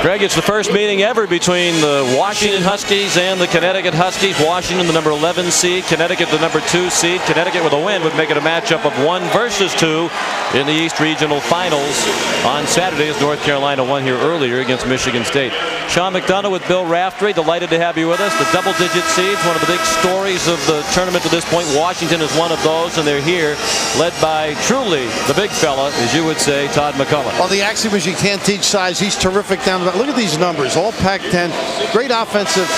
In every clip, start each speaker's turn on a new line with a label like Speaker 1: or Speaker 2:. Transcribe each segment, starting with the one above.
Speaker 1: Greg, it's the first meeting ever between the Washington Huskies and the Connecticut Huskies. Washington, the number 11 seed. Connecticut, the number 2 seed. Connecticut with a win would make it a matchup of 1 versus 2 in the East Regional Finals on Saturday, as North Carolina won here earlier against Michigan State. Sean McDonough with Bill Raftery. Delighted to have you with us. The double-digit seeds, one of the big stories of the tournament to this point. Washington is one of those, and they're here led by truly the big fella, as you would say, Todd McCullough.
Speaker 2: Well, the axiom is you can't teach size. He's terrific down the. Look at these numbers, all Pac-10. Great offensive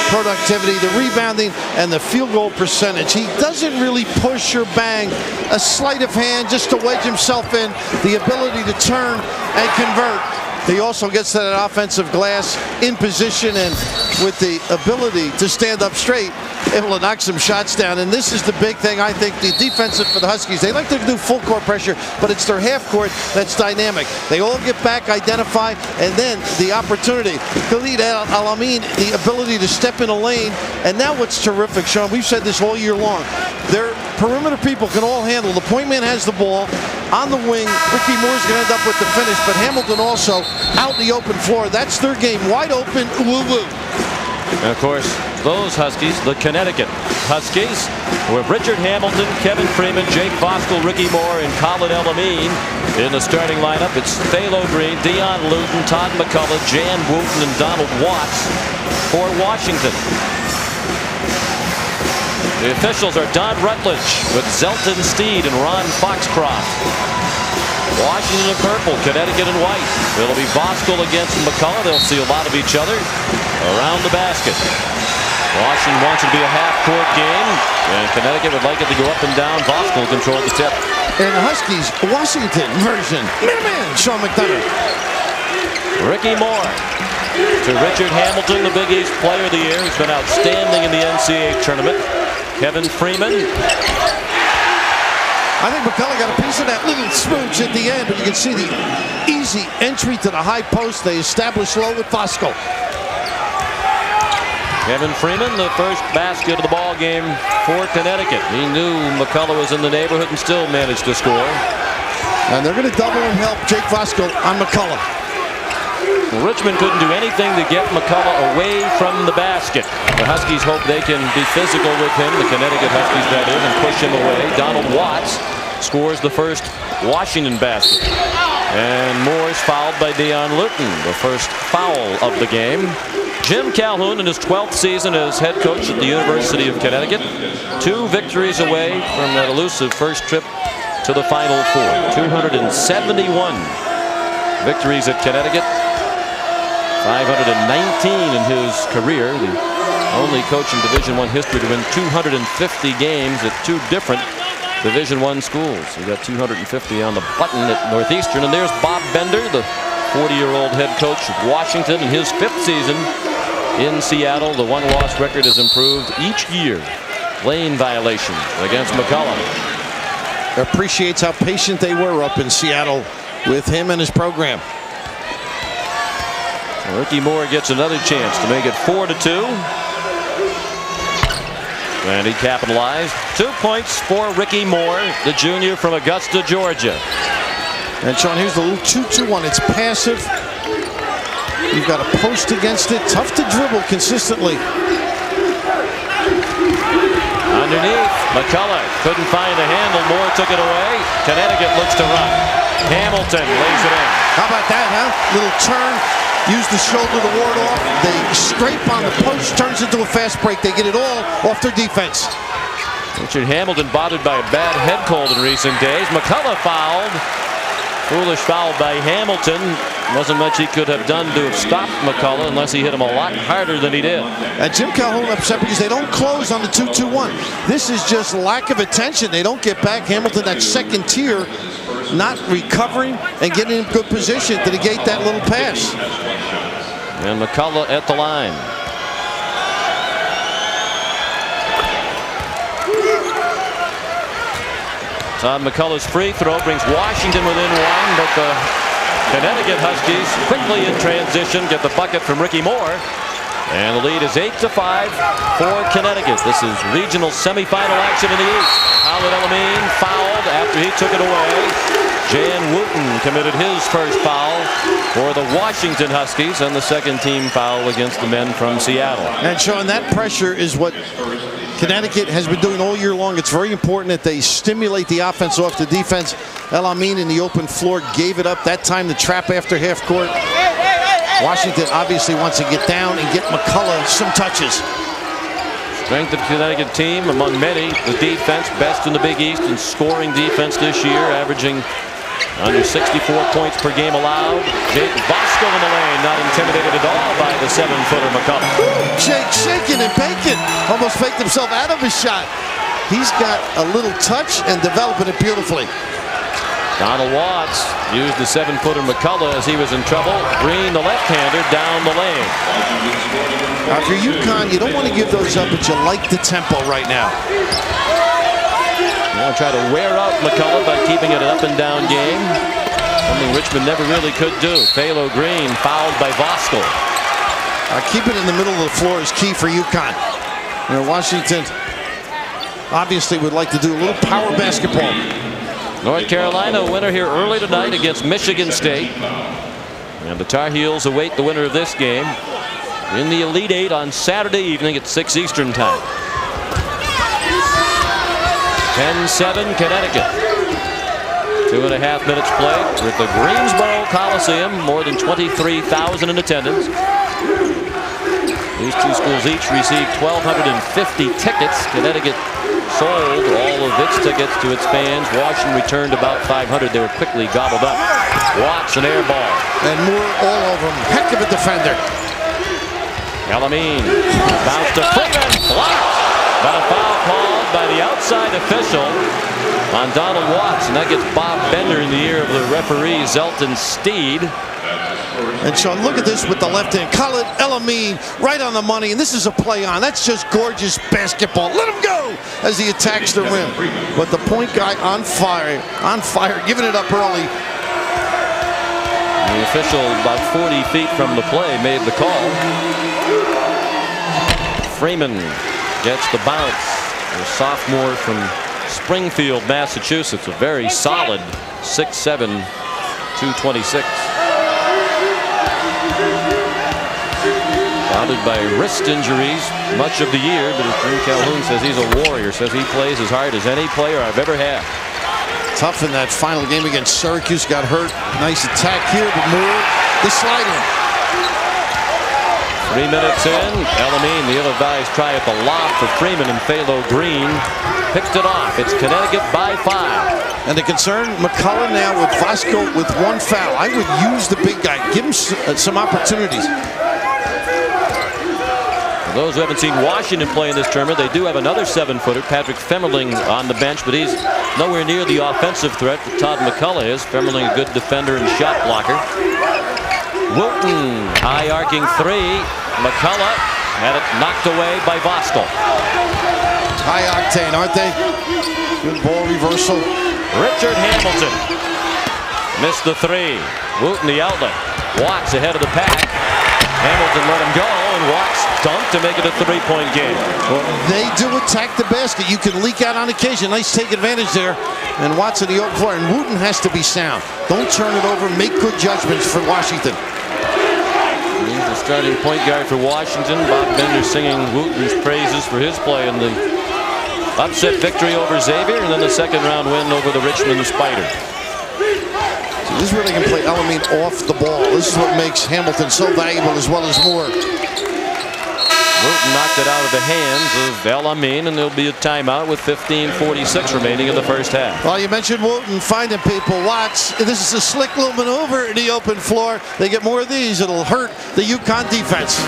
Speaker 2: productivity, the rebounding, and the field goal percentage. He doesn't really push or bang. A sleight of hand just to wedge himself in. The ability to turn and convert. He also gets to that offensive glass in position and with the ability to stand up straight, able to knock some shots down. And this is the big thing, I think, the defensive for the Huskies. They like to do full court pressure, but it's their half court that's dynamic. They all get back, identify, and then the opportunity. Khalid Al-Amin, the ability to step in a lane. And now what's terrific, Sean, we've said this all year long. Their perimeter people can all handle. The point man has the ball. On the wing, Ricky Moore's going to end up with the finish, but Hamilton also out in the open floor. That's their game, wide open, woo-woo.
Speaker 1: And of course, those Huskies, the Connecticut Huskies, with Richard Hamilton, Kevin Freeman, Jake Voskuhl, Ricky Moore, and Khalid El-Amin in the starting lineup. It's Thalo Green, Dion Luton, Todd McCullough, Jan Wooten, and Donald Watts for Washington. The officials are Don Rutledge with Zelton Steed and Ron Foxcroft. Washington in purple, Connecticut in white. It'll be Voskuhl against McCullough. They'll see a lot of each other around the basket. Washington wants it to be a half-court game, and Connecticut would like it to go up and down. Voskuhl controlled the tip.
Speaker 2: And the Huskies, Washington version. Man, Sean McDonough.
Speaker 1: Ricky Moore to Richard Hamilton, the Big East Player of the Year, who's been outstanding in the NCAA tournament. Kevin Freeman.
Speaker 2: I think McCullough got a piece of that little smooch at the end, but you can see the easy entry to the high post. They establish low with Voskuhl.
Speaker 1: Kevin Freeman, the first basket of the ball game for Connecticut. He knew McCullough was in the neighborhood and still managed to score.
Speaker 2: And they're going to double and help Jake Voskuhl on McCullough.
Speaker 1: Richmond couldn't do anything to get McCullough away from the basket. The Huskies hope they can be physical with him, the Connecticut Huskies that is, and push him away. Donald Watts scores the first Washington basket. And Moore's fouled by Dion Luton, the first foul of the game. Jim Calhoun in his 12th season as head coach at the University of Connecticut. 2 victories away from that elusive first trip to the Final Four. 271 victories at Connecticut. 519 in his career, the only coach in Division I history to win 250 games at 2 different Division I schools. He got 250 on the button at Northeastern. And there's Bob Bender, the 40-year-old head coach of Washington in his 5th season in Seattle. The 1-loss record has improved each year. Lane violations against McCullough.
Speaker 2: Appreciates how patient they were up in Seattle with him and his program.
Speaker 1: Ricky Moore gets another chance to make it 4-2. And he capitalized. 2 points for Ricky Moore, the junior from Augusta, Georgia.
Speaker 2: And Sean, here's the little 2-2-1. It's passive. You've got a post against it. Tough to dribble consistently.
Speaker 1: Underneath, McCullough couldn't find a handle. Moore took it away. Connecticut looks to run. Hamilton lays it in.
Speaker 2: How about that, huh? Little turn. Use the shoulder to ward off. They scrape on the post, turns into a fast break. They get it all off their defense.
Speaker 1: Richard Hamilton bothered by a bad head cold in recent days. McCullough fouled. Foolish foul by Hamilton. Wasn't much he could have done to have stopped McCullough unless he hit him a lot harder than he did.
Speaker 2: And Jim Calhoun upset because they don't close on the 2-2-1. This is just lack of attention. They don't get back. Hamilton, that second tier, not recovering and getting in good position to negate that little pass.
Speaker 1: And McCullough at the line. Todd McCullough's free throw brings Washington within 1, but the Connecticut Huskies quickly in transition get the bucket from Ricky Moore. And the lead is 8-5 for Connecticut. This is regional semifinal action in the East. Khalid El-Amin fouled after he took it away. Jan Wooten committed his first foul for the Washington Huskies, and the second team foul against the men from Seattle.
Speaker 2: And Sean, that pressure is what Connecticut has been doing all year long. It's very important that they stimulate the offense off the defense. El Amin in the open floor gave it up. That time the trap after half court. Washington obviously wants to get down and get McCullough some touches.
Speaker 1: Strength of Connecticut team among many. The defense best in the Big East in scoring defense this year, averaging under 64 points per game allowed. Jake Bosco in the lane, not intimidated at all by the 7-footer McCullough.
Speaker 2: Jake shaking and baking. Almost faked himself out of his shot. He's got a little touch and developing it beautifully.
Speaker 1: Donald Watts used the 7-footer McCullough as he was in trouble. Green, the left-hander, down the lane.
Speaker 2: Now, if you're UConn, you don't want to give those up, but you like the tempo right now.
Speaker 1: You want to try to wear out McCullough by keeping it an up-and-down game. Something Richmond never really could do. Phalo Green fouled by Voskuhl.
Speaker 2: Keeping it in the middle of the floor is key for UConn. You know, Washington obviously would like to do a little power basketball.
Speaker 1: North Carolina winner here early tonight against Michigan State. And the Tar Heels await the winner of this game in the Elite Eight on Saturday evening at 6 Eastern time. 10-7 Connecticut. 2.5 minutes played with the Greensboro Coliseum. More than 23,000 in attendance. These two schools each received 1,250 tickets. Connecticut sold all of its tickets to its fans. Washington returned about 500. They were quickly gobbled up. Watts an air ball.
Speaker 2: And Moore all over him. Heck of a defender.
Speaker 1: El Amin bounce to Freeman. Blocked. But a foul called by the outside official on Donald Watts. And that gets Bob Bender in the ear of the referee, Zelton Steed.
Speaker 2: And Sean, look at this with the left hand. Khalid El Amin right on the money. And this is a play on. That's just gorgeous basketball. Let him go as he attacks the rim. But the point guy on fire, giving it up early.
Speaker 1: The official about 40 feet from the play made the call. Freeman gets the bounce. A sophomore from Springfield, Massachusetts. A very solid 6'7", 226. Bothered by wrist injuries much of the year, but as Jim Calhoun says, he's a warrior. Says he plays as hard as any player I've ever had.
Speaker 2: Tough in that final game against Syracuse. Got hurt. Nice attack here, but Moore, the slide in.
Speaker 1: 3 minutes in. El Amin, the ill-advised try at the lob for Freeman, and Phalo Green picked it off. It's Connecticut by 5.
Speaker 2: And the concern, McCullough now with Voskuhl with 1 foul. I would use the big guy. Give him some opportunities.
Speaker 1: For those who haven't seen Washington play in this tournament, they do have another 7-footer, Patrick Femmerling, on the bench, but he's nowhere near the offensive threat that Todd McCullough is. Femmerling, a good defender and shot blocker. Wooten, high arcing 3. McCullough had it knocked away by Voskuhl.
Speaker 2: High octane, aren't they? Good ball reversal.
Speaker 1: Richard Hamilton missed the 3. Wooten the outlet. Watts ahead of the pack. Hamilton let him go, and Watts dunked to make it a 3-point game.
Speaker 2: Well, they do attack the basket. You can leak out on occasion. Nice take advantage there. And Watts in the open floor. And Wooten has to be sound. Don't turn it over. Make good judgments for Washington.
Speaker 1: He's the starting point guard for Washington. Bob Bender singing Wooten's praises for his play in the upset victory over Xavier, and then the second-round win over the Richmond Spiders.
Speaker 2: This is where they can play El Amin off the ball. This is what makes Hamilton so valuable as well as Moore.
Speaker 1: Wooten knocked it out of the hands of El Amin, and there'll be a timeout with 15:46 remaining in the first half.
Speaker 2: Well, you mentioned Wooten finding people. Watts, this is a slick little maneuver in the open floor. They get more of these. It'll hurt the UConn defense.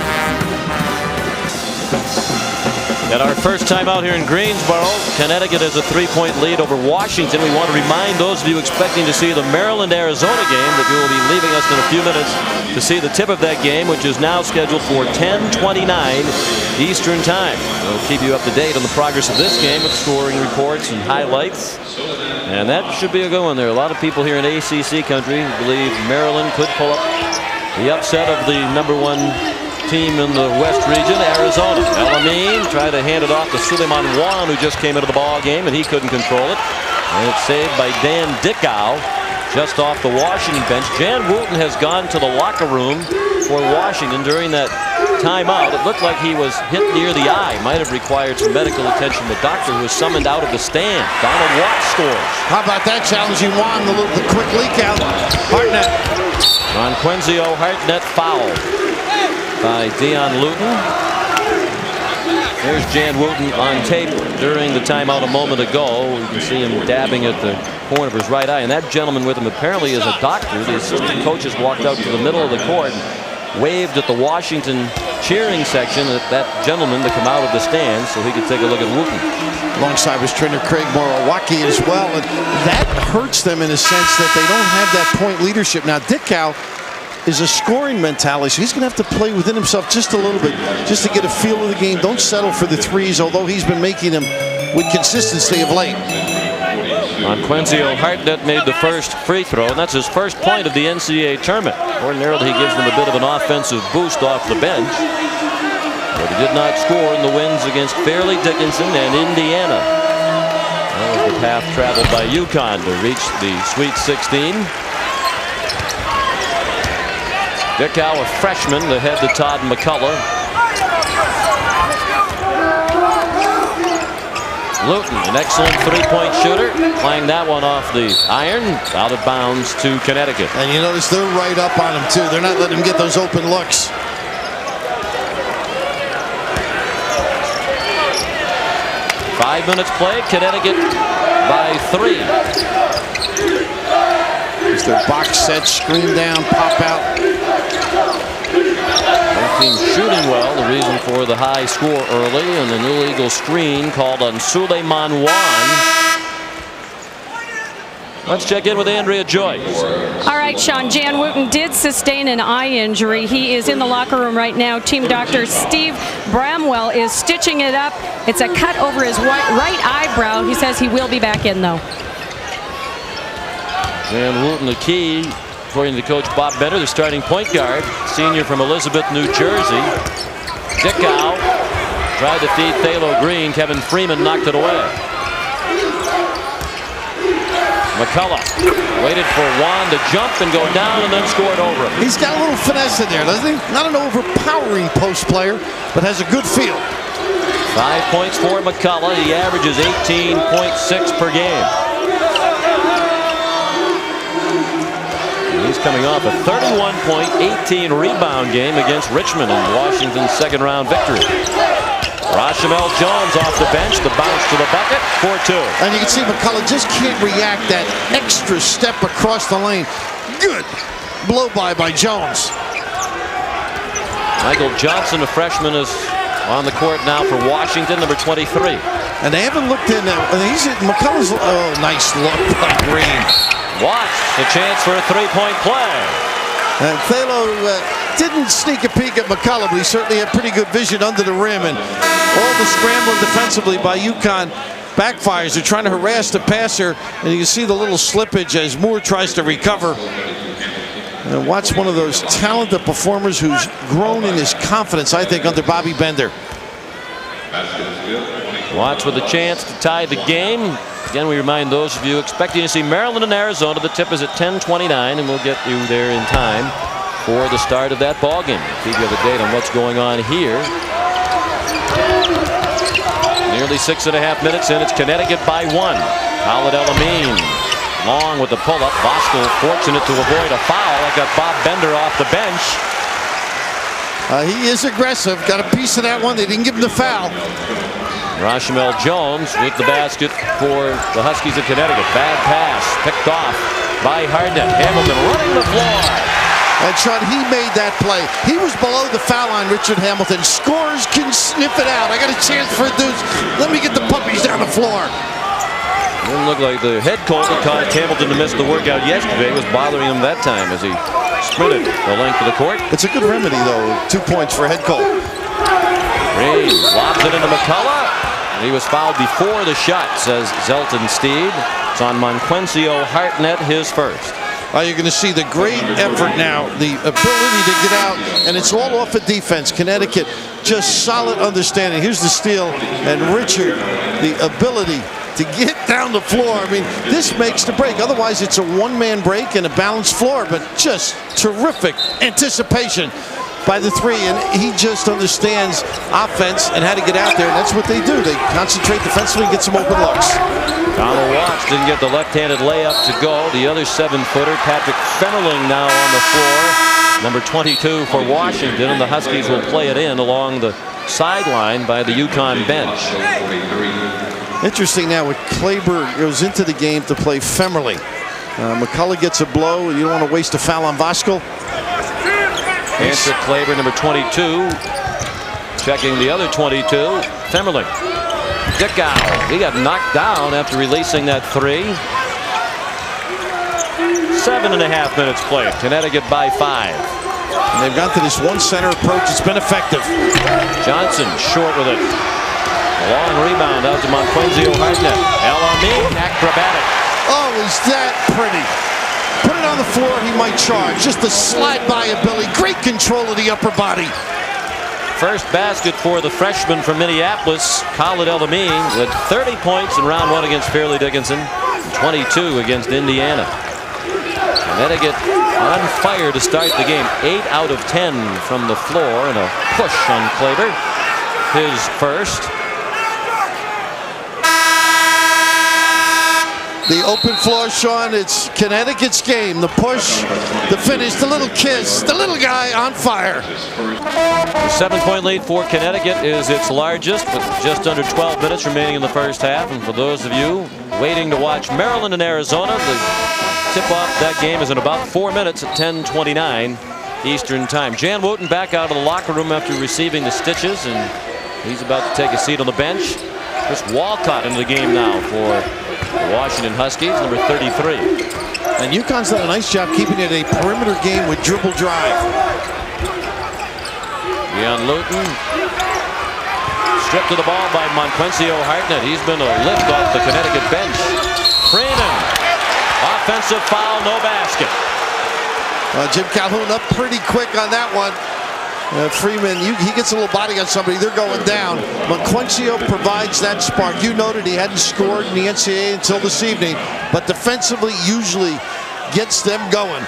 Speaker 1: At our first time out here in Greensboro, Connecticut has a 3-point lead over Washington. We want to remind those of you expecting to see the Maryland-Arizona game that you will be leaving us in a few minutes to see the tip of that game, which is now scheduled for 10:29 Eastern time. We'll keep you up to date on the progress of this game with scoring reports and highlights. And that should be a good one. There are a lot of people here in ACC country who believe Maryland could pull up the upset of the #1 team in the West region, Arizona. El Amin tried to hand it off to Suleiman Wan, who just came into the ball game, and he couldn't control it. And it's saved by Dan Dickow. just off the Washington bench. Jan Wooten has gone to the locker room for Washington during that timeout. It looked like he was hit near the eye. Might have required some medical attention. The doctor was summoned out of the stand. Donald Watts scores.
Speaker 2: How about that challenging Juan? The quick leak out. Hartnett.
Speaker 1: Monquenzio Hartnett fouled by Dion Luton. There's Jan Wooten on tape during the timeout a moment ago. You can see him dabbing at the corner of his right eye. And that gentleman with him apparently is a doctor. The assistant coaches walked out to the middle of the court, waved at the Washington cheering section at that gentleman to come out of the stands so he could take a look at Wooten.
Speaker 2: Alongside was trainer Craig Morawaki as well. And that hurts them in a sense that they don't have that point leadership. Now, Dickow is a scoring mentality, so he's going to have to play within himself just a little bit, just to get a feel of the game. Don't settle for the threes, although he's been making them with consistency of late.
Speaker 1: Monquenzio Hartnett made the first free throw, and that's his first point of the NCAA tournament. Ordinarily, he gives them a bit of an offensive boost off the bench, but he did not score in the wins against Fairleigh Dickinson and Indiana. That was the path traveled by UConn to reach the Sweet 16. Dickow, a freshman, ahead to Todd McCullough. Luton, an excellent three-point shooter, playing that one off the iron, out of bounds to Connecticut.
Speaker 2: And you notice they're right up on him, too. They're not letting him get those open looks.
Speaker 1: Five minutes played, Connecticut by 3.
Speaker 2: It's their box set, screen down, pop out.
Speaker 1: Both teams shooting well. The reason for the high score early, and an illegal screen called on Suleiman Wan. Let's check in with Andrea Joyce.
Speaker 3: All right, Sean. Jan Wooten did sustain an eye injury. He is in the locker room right now. Team doctor Steve Bramwell is stitching it up. It's a cut over his right eyebrow. He says he will be back in, though.
Speaker 1: Jan Wooten, the key, according to coach Bob Bender, the starting point guard, senior from Elizabeth, New Jersey. Dickow tried to feed Thalo Green. Kevin Freeman knocked it away. McCullough waited for Juan to jump and go down and then scored over him.
Speaker 2: He's got a little finesse in there, doesn't he? Not an overpowering post player, but has a good feel.
Speaker 1: 5 points for McCullough. He averages 18.6 per game. He's coming off a 31-point, 18-rebound game against Richmond in Washington's second-round victory. Rashamel Jones off the bench, the bounce to the bucket, 4-2.
Speaker 2: And you can see McCullough just can't react that extra step across the lane. Good blow-by Jones.
Speaker 1: Michael Johnson, a freshman, is on the court now for Washington, number 23.
Speaker 2: And they haven't looked in there. McCullough's, oh, nice look by Green.
Speaker 1: Watts, a chance for a three-point play.
Speaker 2: And Thalo didn't sneak a peek at McCullough, but he certainly had pretty good vision under the rim. And all the scrambling defensively by UConn backfires. They're trying to harass the passer, and you can see the little slippage as Moore tries to recover. And Watts, one of those talented performers who's grown in his confidence, I think, under Bobby Bender.
Speaker 1: Watts with a chance to tie the game. Again, we remind those of you expecting to see Maryland and Arizona. The tip is at 10:29, and we'll get you there in time for the start of that ball game. Keep you up to date on what's going on here. Nearly 6.5 minutes in. It's Connecticut by 1. Khalid El-Amin long with the pull-up. Voskuhl fortunate to avoid a foul. That got Bob Bender off the bench.
Speaker 2: He is aggressive. Got a piece of that one. They didn't give him the foul.
Speaker 1: Rashamel Jones with the basket for the Huskies of Connecticut. Bad pass picked off by Hartnett. Hamilton running the floor.
Speaker 2: And Sean, he made that play. He was below the foul line, Richard Hamilton. Scorers can sniff it out. I got a chance for a deuce. Let me get the puppies down the floor.
Speaker 1: Didn't look like the head coach that caused Hamilton to miss the workout yesterday was bothering him that time as he sprinted the length of the court.
Speaker 2: It's a good remedy, though. 2 points for head coach.
Speaker 1: Green lobs it into McCullough. He was fouled before the shot, says Zelton Steed. It's on Monquenzio Hartnett, his first.
Speaker 2: You're going to see the great effort now, the ability to get out, and it's all off of defense. Connecticut, just solid understanding. Here's the steal, and Richard, the ability to get down the floor. I mean, this makes the break. Otherwise, it's a one-man break and a balanced floor, but just terrific anticipation by the three, and he just understands offense and how to get out there, and that's what they do. They concentrate defensively and get some open looks.
Speaker 1: Donald Watts didn't get the left-handed layup to go. The other 7-footer, Patrick Fennerling, now on the floor. Number 22 for Washington, and the Huskies will play it in along the sideline by the UConn bench.
Speaker 2: Interesting now, with Kleber goes into the game to play Fennerling. McCullough gets a blow. You don't want to waste a foul on Voskuhl.
Speaker 1: Answer Kleber, number 22. Checking the other 22, Fennerling. Dickow, he got knocked down after releasing that three. 7.5 minutes played. Connecticut by 5.
Speaker 2: And they've gone to this one center approach. It's been effective.
Speaker 1: Johnson short with it. A long rebound out to Monquenzio Hartnett. El-Amin, acrobatic.
Speaker 2: Oh, is that pretty? Put it on the floor, he might charge. Just the slide-by ability. Great control of the upper body.
Speaker 1: First basket for the freshman from Minneapolis, Khalid El-Amin, with 30 points in round 1 against Fairleigh Dickinson, 22 against Indiana. Connecticut on fire to start the game. 8 out of 10 from the floor, and a push on Kleber. His first.
Speaker 2: The open floor, Sean, it's Connecticut's game. The push, the finish, the little kiss, the little guy on fire.
Speaker 1: The 7-point lead for Connecticut is its largest, with just under 12 minutes remaining in the first half. And for those of you waiting to watch Maryland and Arizona, the tip-off that game is in about 4 minutes at 10:29 Eastern Time. Jan Wooten back out of the locker room after receiving the stitches, and he's about to take a seat on the bench. Chris Walcott into the game now for the Washington Huskies, number 33.
Speaker 2: And UConn's done a nice job keeping it a perimeter game with dribble drive.
Speaker 1: Jan Luton stripped to the ball by Monquenzio Hartnett. He's been a lift off the Connecticut bench. Freeman, offensive foul, no basket.
Speaker 2: Jim Calhoun up pretty quick on that one. Freeman, he gets a little body on somebody, they're going down. Monquenzio provides that spark. You noted he hadn't scored in the NCAA until this evening, but defensively usually gets them going.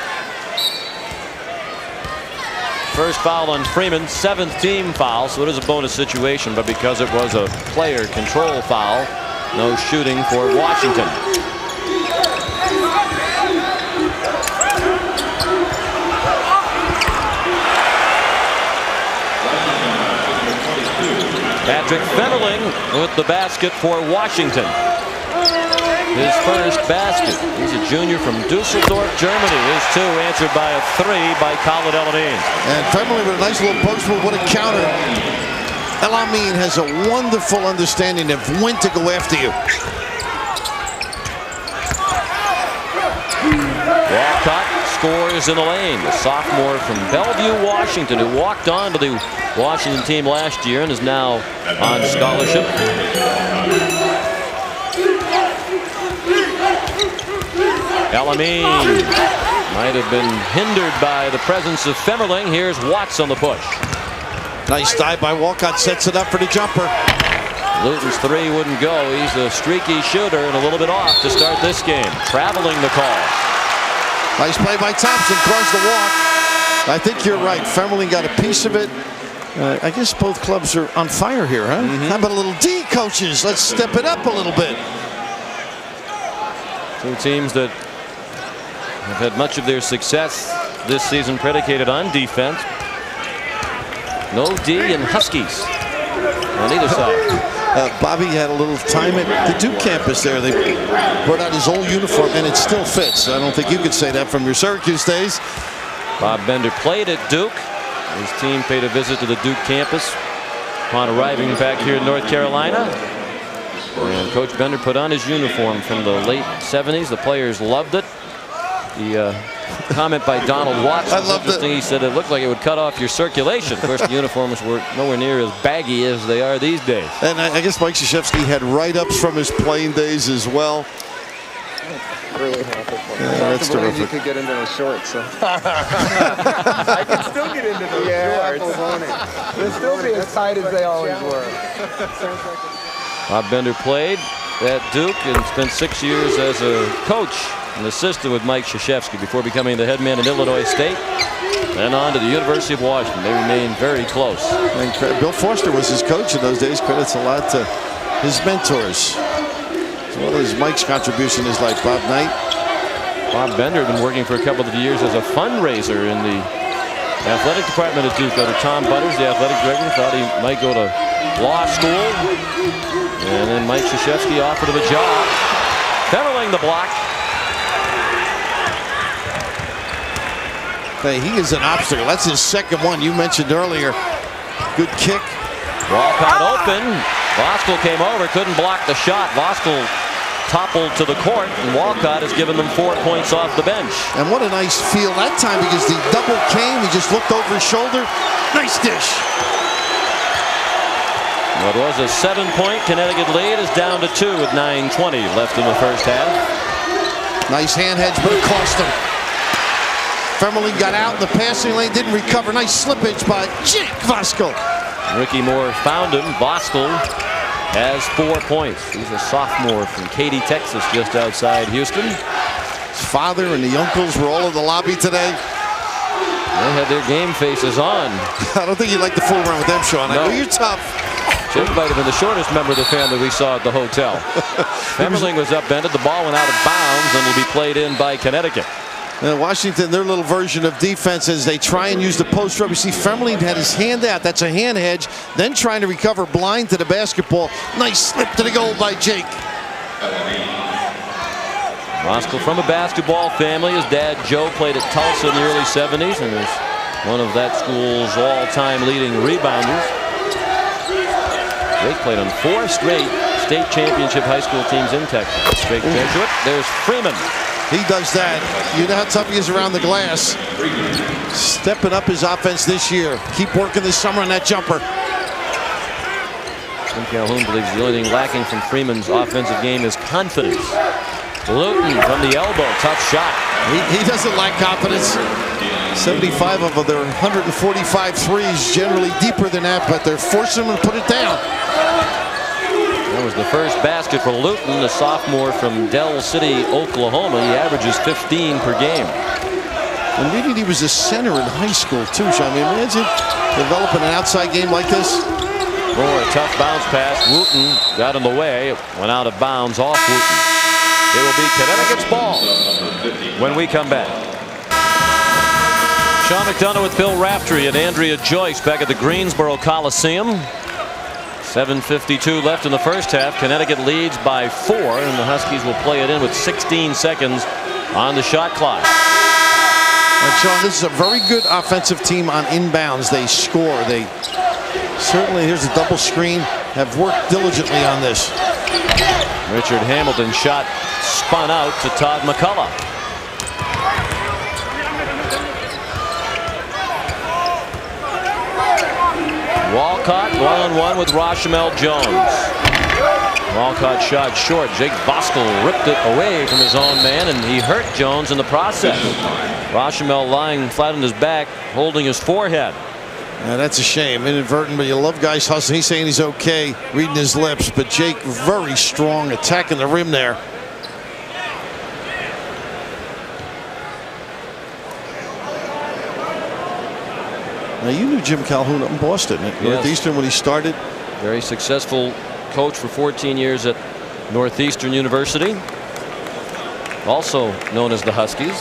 Speaker 1: First foul on Freeman, 7th team foul, so it is a bonus situation, but because it was a player control foul, no shooting for Washington. Patrick Fennerling with the basket for Washington. His first basket. He's a junior from Dusseldorf, Germany. His 2 answered by a 3 by Khalid El-Amin.
Speaker 2: And Fennerling with a nice little post move. What a counter. El-Amin has a wonderful understanding of when to go after you.
Speaker 1: Walcott scores in the lane. The sophomore from Bellevue, Washington, who walked on to the Washington team last year and is now on scholarship. El-Amin might have been hindered by the presence of Fennerling. Here's Watts on the push.
Speaker 2: Nice dive by Walcott, sets it up for the jumper.
Speaker 1: Luton's 3 wouldn't go. He's a streaky shooter and a little bit off to start this game. Traveling the call.
Speaker 2: Nice play by Thompson, caused the walk. I think you're right. Fennerling got a piece of it. I guess both clubs are on fire here, huh? How about a little D, coaches? Let's step it up a little bit.
Speaker 1: 2 teams that have had much of their success this season predicated on defense. No D in Huskies on either side.
Speaker 2: Bobby had a little time at the Duke campus there. They brought out his old uniform, and it still fits. I don't think you could say that from your Syracuse days.
Speaker 1: Bob Bender played at Duke. His team paid a visit to the Duke campus upon arriving back here in North Carolina. And Coach Bender put on his uniform from the late 70s. The players loved it. The comment by Donald Watts was interesting. He said it looked like it would cut off your circulation. Of course, the uniforms were nowhere near as baggy as they are these days.
Speaker 2: And I guess Mike Krzyzewski had write-ups from his playing days as well.
Speaker 4: Really happy for me.
Speaker 2: That's terrific.
Speaker 4: You could get into the shorts. So. I can still get into those shorts. They'll still be as tight as they always were.
Speaker 1: Bob Bender played at Duke and spent 6 years as a coach and assistant with Mike Krzyzewski before becoming the head man at Illinois State. Then on to the University of Washington. They remain very close.
Speaker 2: And Bill Foster was his coach in those days. Credits a lot to his mentors, as well as Mike's contribution is like Bob Knight.
Speaker 1: Bob Bender had been working for a couple of years as a fundraiser in the athletic department at Duke. Under Tom Butters, the athletic director, thought he might go to law school. And then Mike Krzyzewski offered him a job. Femmerling the block.
Speaker 2: Hey, he is an obstacle. That's his second one you mentioned earlier. Good kick.
Speaker 1: Walcott open. Voskuhl came over, couldn't block the shot. Voskuhl toppled to the court, and Walcott has given them 4 points off the bench.
Speaker 2: And what a nice feel that time, because the double came. He just looked over his shoulder. Nice dish.
Speaker 1: What was a 7-point Connecticut lead is down to 2 with 9:20 left in the first half.
Speaker 2: Nice hand hedge, but it cost him. Femerling got out in the passing lane, didn't recover. Nice slippage by Jake Voskuhl.
Speaker 1: Ricky Moore found him. Voskuhl has 4 points. He's a sophomore from Katy, Texas, just outside Houston.
Speaker 2: His father and the uncles were all in the lobby today.
Speaker 1: They had their game faces on.
Speaker 2: I don't think you'd like to fool around with them, Sean. I know you're tough.
Speaker 1: Jake might have been the shortest member of the family we saw at the hotel. Femerling was upended. The ball went out of bounds and will be played in by Connecticut.
Speaker 2: Washington, their little version of defense is they try and use the post up. You see Femerling had his hand out. That's a hand hedge. Then trying to recover blind to the basketball. Nice slip to the goal by Jake.
Speaker 1: Voskuhl from a basketball family. His dad Joe played at Tulsa in the early 70s and is one of that school's all-time leading rebounders. Jake played on 4 straight state championship high school teams in Texas. Straight Jesuit. There's Freeman.
Speaker 2: He does that. You know how tough he is around the glass. Stepping up his offense this year. Keep working this summer on that jumper.
Speaker 1: Jim Calhoun believes the only thing lacking from Freeman's offensive game is confidence. Luton from the elbow. Tough shot.
Speaker 2: He doesn't lack confidence. 75 of their 145 threes, generally deeper than that, but they're forcing him to put it down.
Speaker 1: That was the first basket for Luton, the sophomore from Del City, Oklahoma. He averages 15 per game.
Speaker 2: And reading he was a center in high school too, Sean. I mean, imagine developing an outside game like this.
Speaker 1: Moore, a tough bounce pass. Wooten got in the way. It went out of bounds off Wooten. It will be Connecticut's ball when we come back. Sean McDonough with Bill Raftery and Andrea Joyce back at the Greensboro Coliseum. 7:52 left in the first half. Connecticut leads by 4, and the Huskies will play it in with 16 seconds on the shot clock.
Speaker 2: And Sean, this is a very good offensive team on inbounds. They score. They certainly, here's a double screen, have worked diligently on this.
Speaker 1: Richard Hamilton's shot spun out to Todd McCullough. Walcott 1-on-1 with Rochamel Jones. Walcott shot short. Jake Voskuhl ripped it away from his own man, and he hurt Jones in the process. Rochamel lying flat on his back, holding his forehead.
Speaker 2: Yeah, that's a shame. Inadvertent, but you love guys hustling. He's saying he's okay, reading his lips, but Jake very strong, attacking the rim there. Now, you knew Jim Calhoun up in Boston at Northeastern when he started.
Speaker 1: Very successful coach for 14 years at Northeastern University. Also known as the Huskies.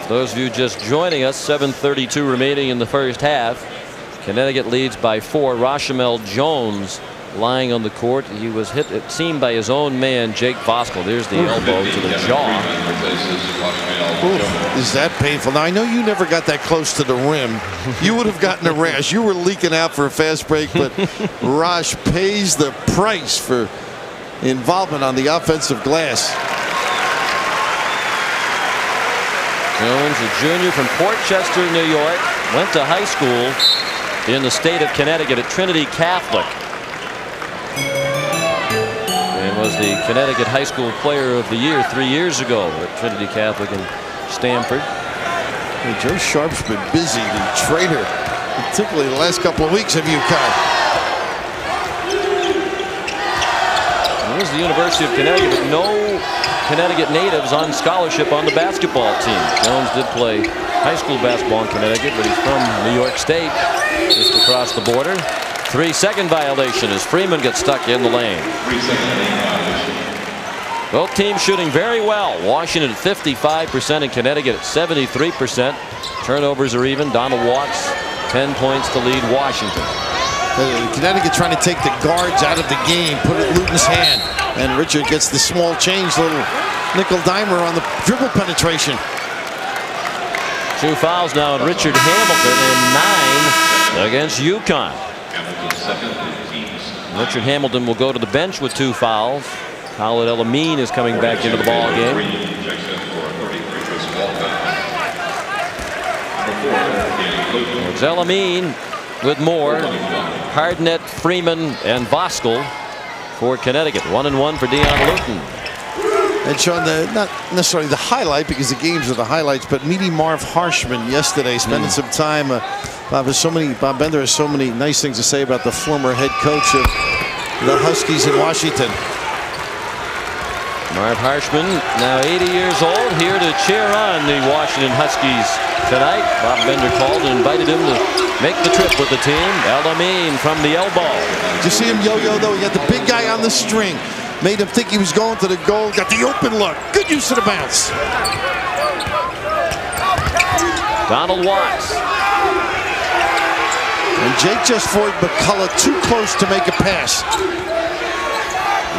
Speaker 1: For those of you just joining us, 7:32 remaining in the first half. Connecticut leads by 4. Rochamel Jones lying on the court. He was hit, it seemed, by his own man, Jake Voskuhl. There's the elbow to the jaw.
Speaker 2: Oof, is that painful? Now, I know you never got that close to the rim. You would have gotten a rash. You were leaking out for a fast break, but Rosh pays the price for involvement on the offensive glass.
Speaker 1: Jones, a junior from Port Chester, New York, went to high school in the state of Connecticut at Trinity Catholic. And was the Connecticut High School Player of the Year 3 years ago at Trinity Catholic in Stamford.
Speaker 2: Hey, Joe Sharp's been busy, the trainer, particularly the last couple of weeks of UConn.
Speaker 1: Here's the University of Connecticut, but no Connecticut natives on scholarship on the basketball team. Jones did play high school basketball in Connecticut, but he's from New York State, just across the border. 3-second violation as Freeman gets stuck in the lane. Both teams shooting very well. Washington at 55% and Connecticut at 73%. Turnovers are even. Donald Watts 10 points to lead Washington.
Speaker 2: Connecticut trying to take the guards out of the game, put it in Luton's hand, and Richard gets the small change, little nickel dimer on the dribble penetration.
Speaker 1: 2 fouls now on Richard Hamilton and 9 against UConn. Richard Hamilton will go to the bench with 2 fouls. Khalid El-Amin is coming back into the ball game. It's El-Amin with more. Hardnett, Freeman, and Voskuhl for Connecticut. 1-1 for Dion Luton.
Speaker 2: And Sean, not necessarily the highlight because the games are the highlights, but meeting Marv Harshman yesterday, spending some time. Bob Bender has so many nice things to say about the former head coach of the Huskies in Washington.
Speaker 1: Marv Harshman, now 80 years old, here to cheer on the Washington Huskies tonight. Bob Bender called and invited him to make the trip with the team. El-Amin from the elbow.
Speaker 2: Did you see him yo-yo though? He got the big guy on the string. Made him think he was going to the goal. Got the open look. Good use of the bounce.
Speaker 1: Donald Watts.
Speaker 2: And Jake just forward McCullough too close to make a pass.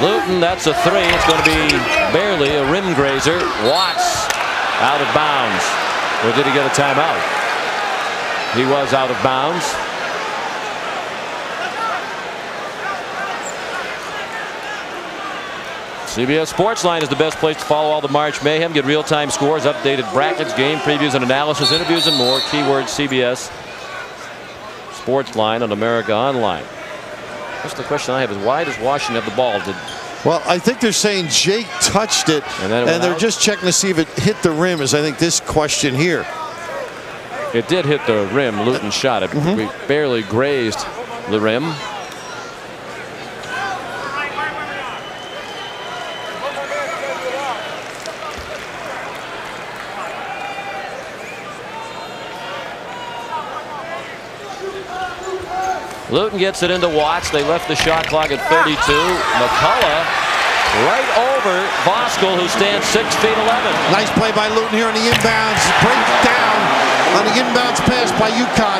Speaker 1: Luton, that's a 3. It's going to be barely a rim grazer. Watts out of bounds. Or did he get a timeout? He was out of bounds. CBS Sportsline is the best place to follow all the March mayhem. Get real-time scores, updated brackets, game previews and analysis, interviews and more. Keyword CBS Sportsline on America Online. Just the question I have is, why does Washington have the ball?
Speaker 2: Well, I think they're saying Jake touched it, and they're
Speaker 1: out?
Speaker 2: just checking to see if it hit the rim, is I think this question here.
Speaker 1: It did hit the rim. Luton shot it. We barely grazed the rim. Luton gets it into Watts. They left the shot clock at 32. McCullough right over Voskuhl, who stands 6'11".
Speaker 2: Nice play by Luton here on the inbounds. Break down on the inbounds pass by UConn.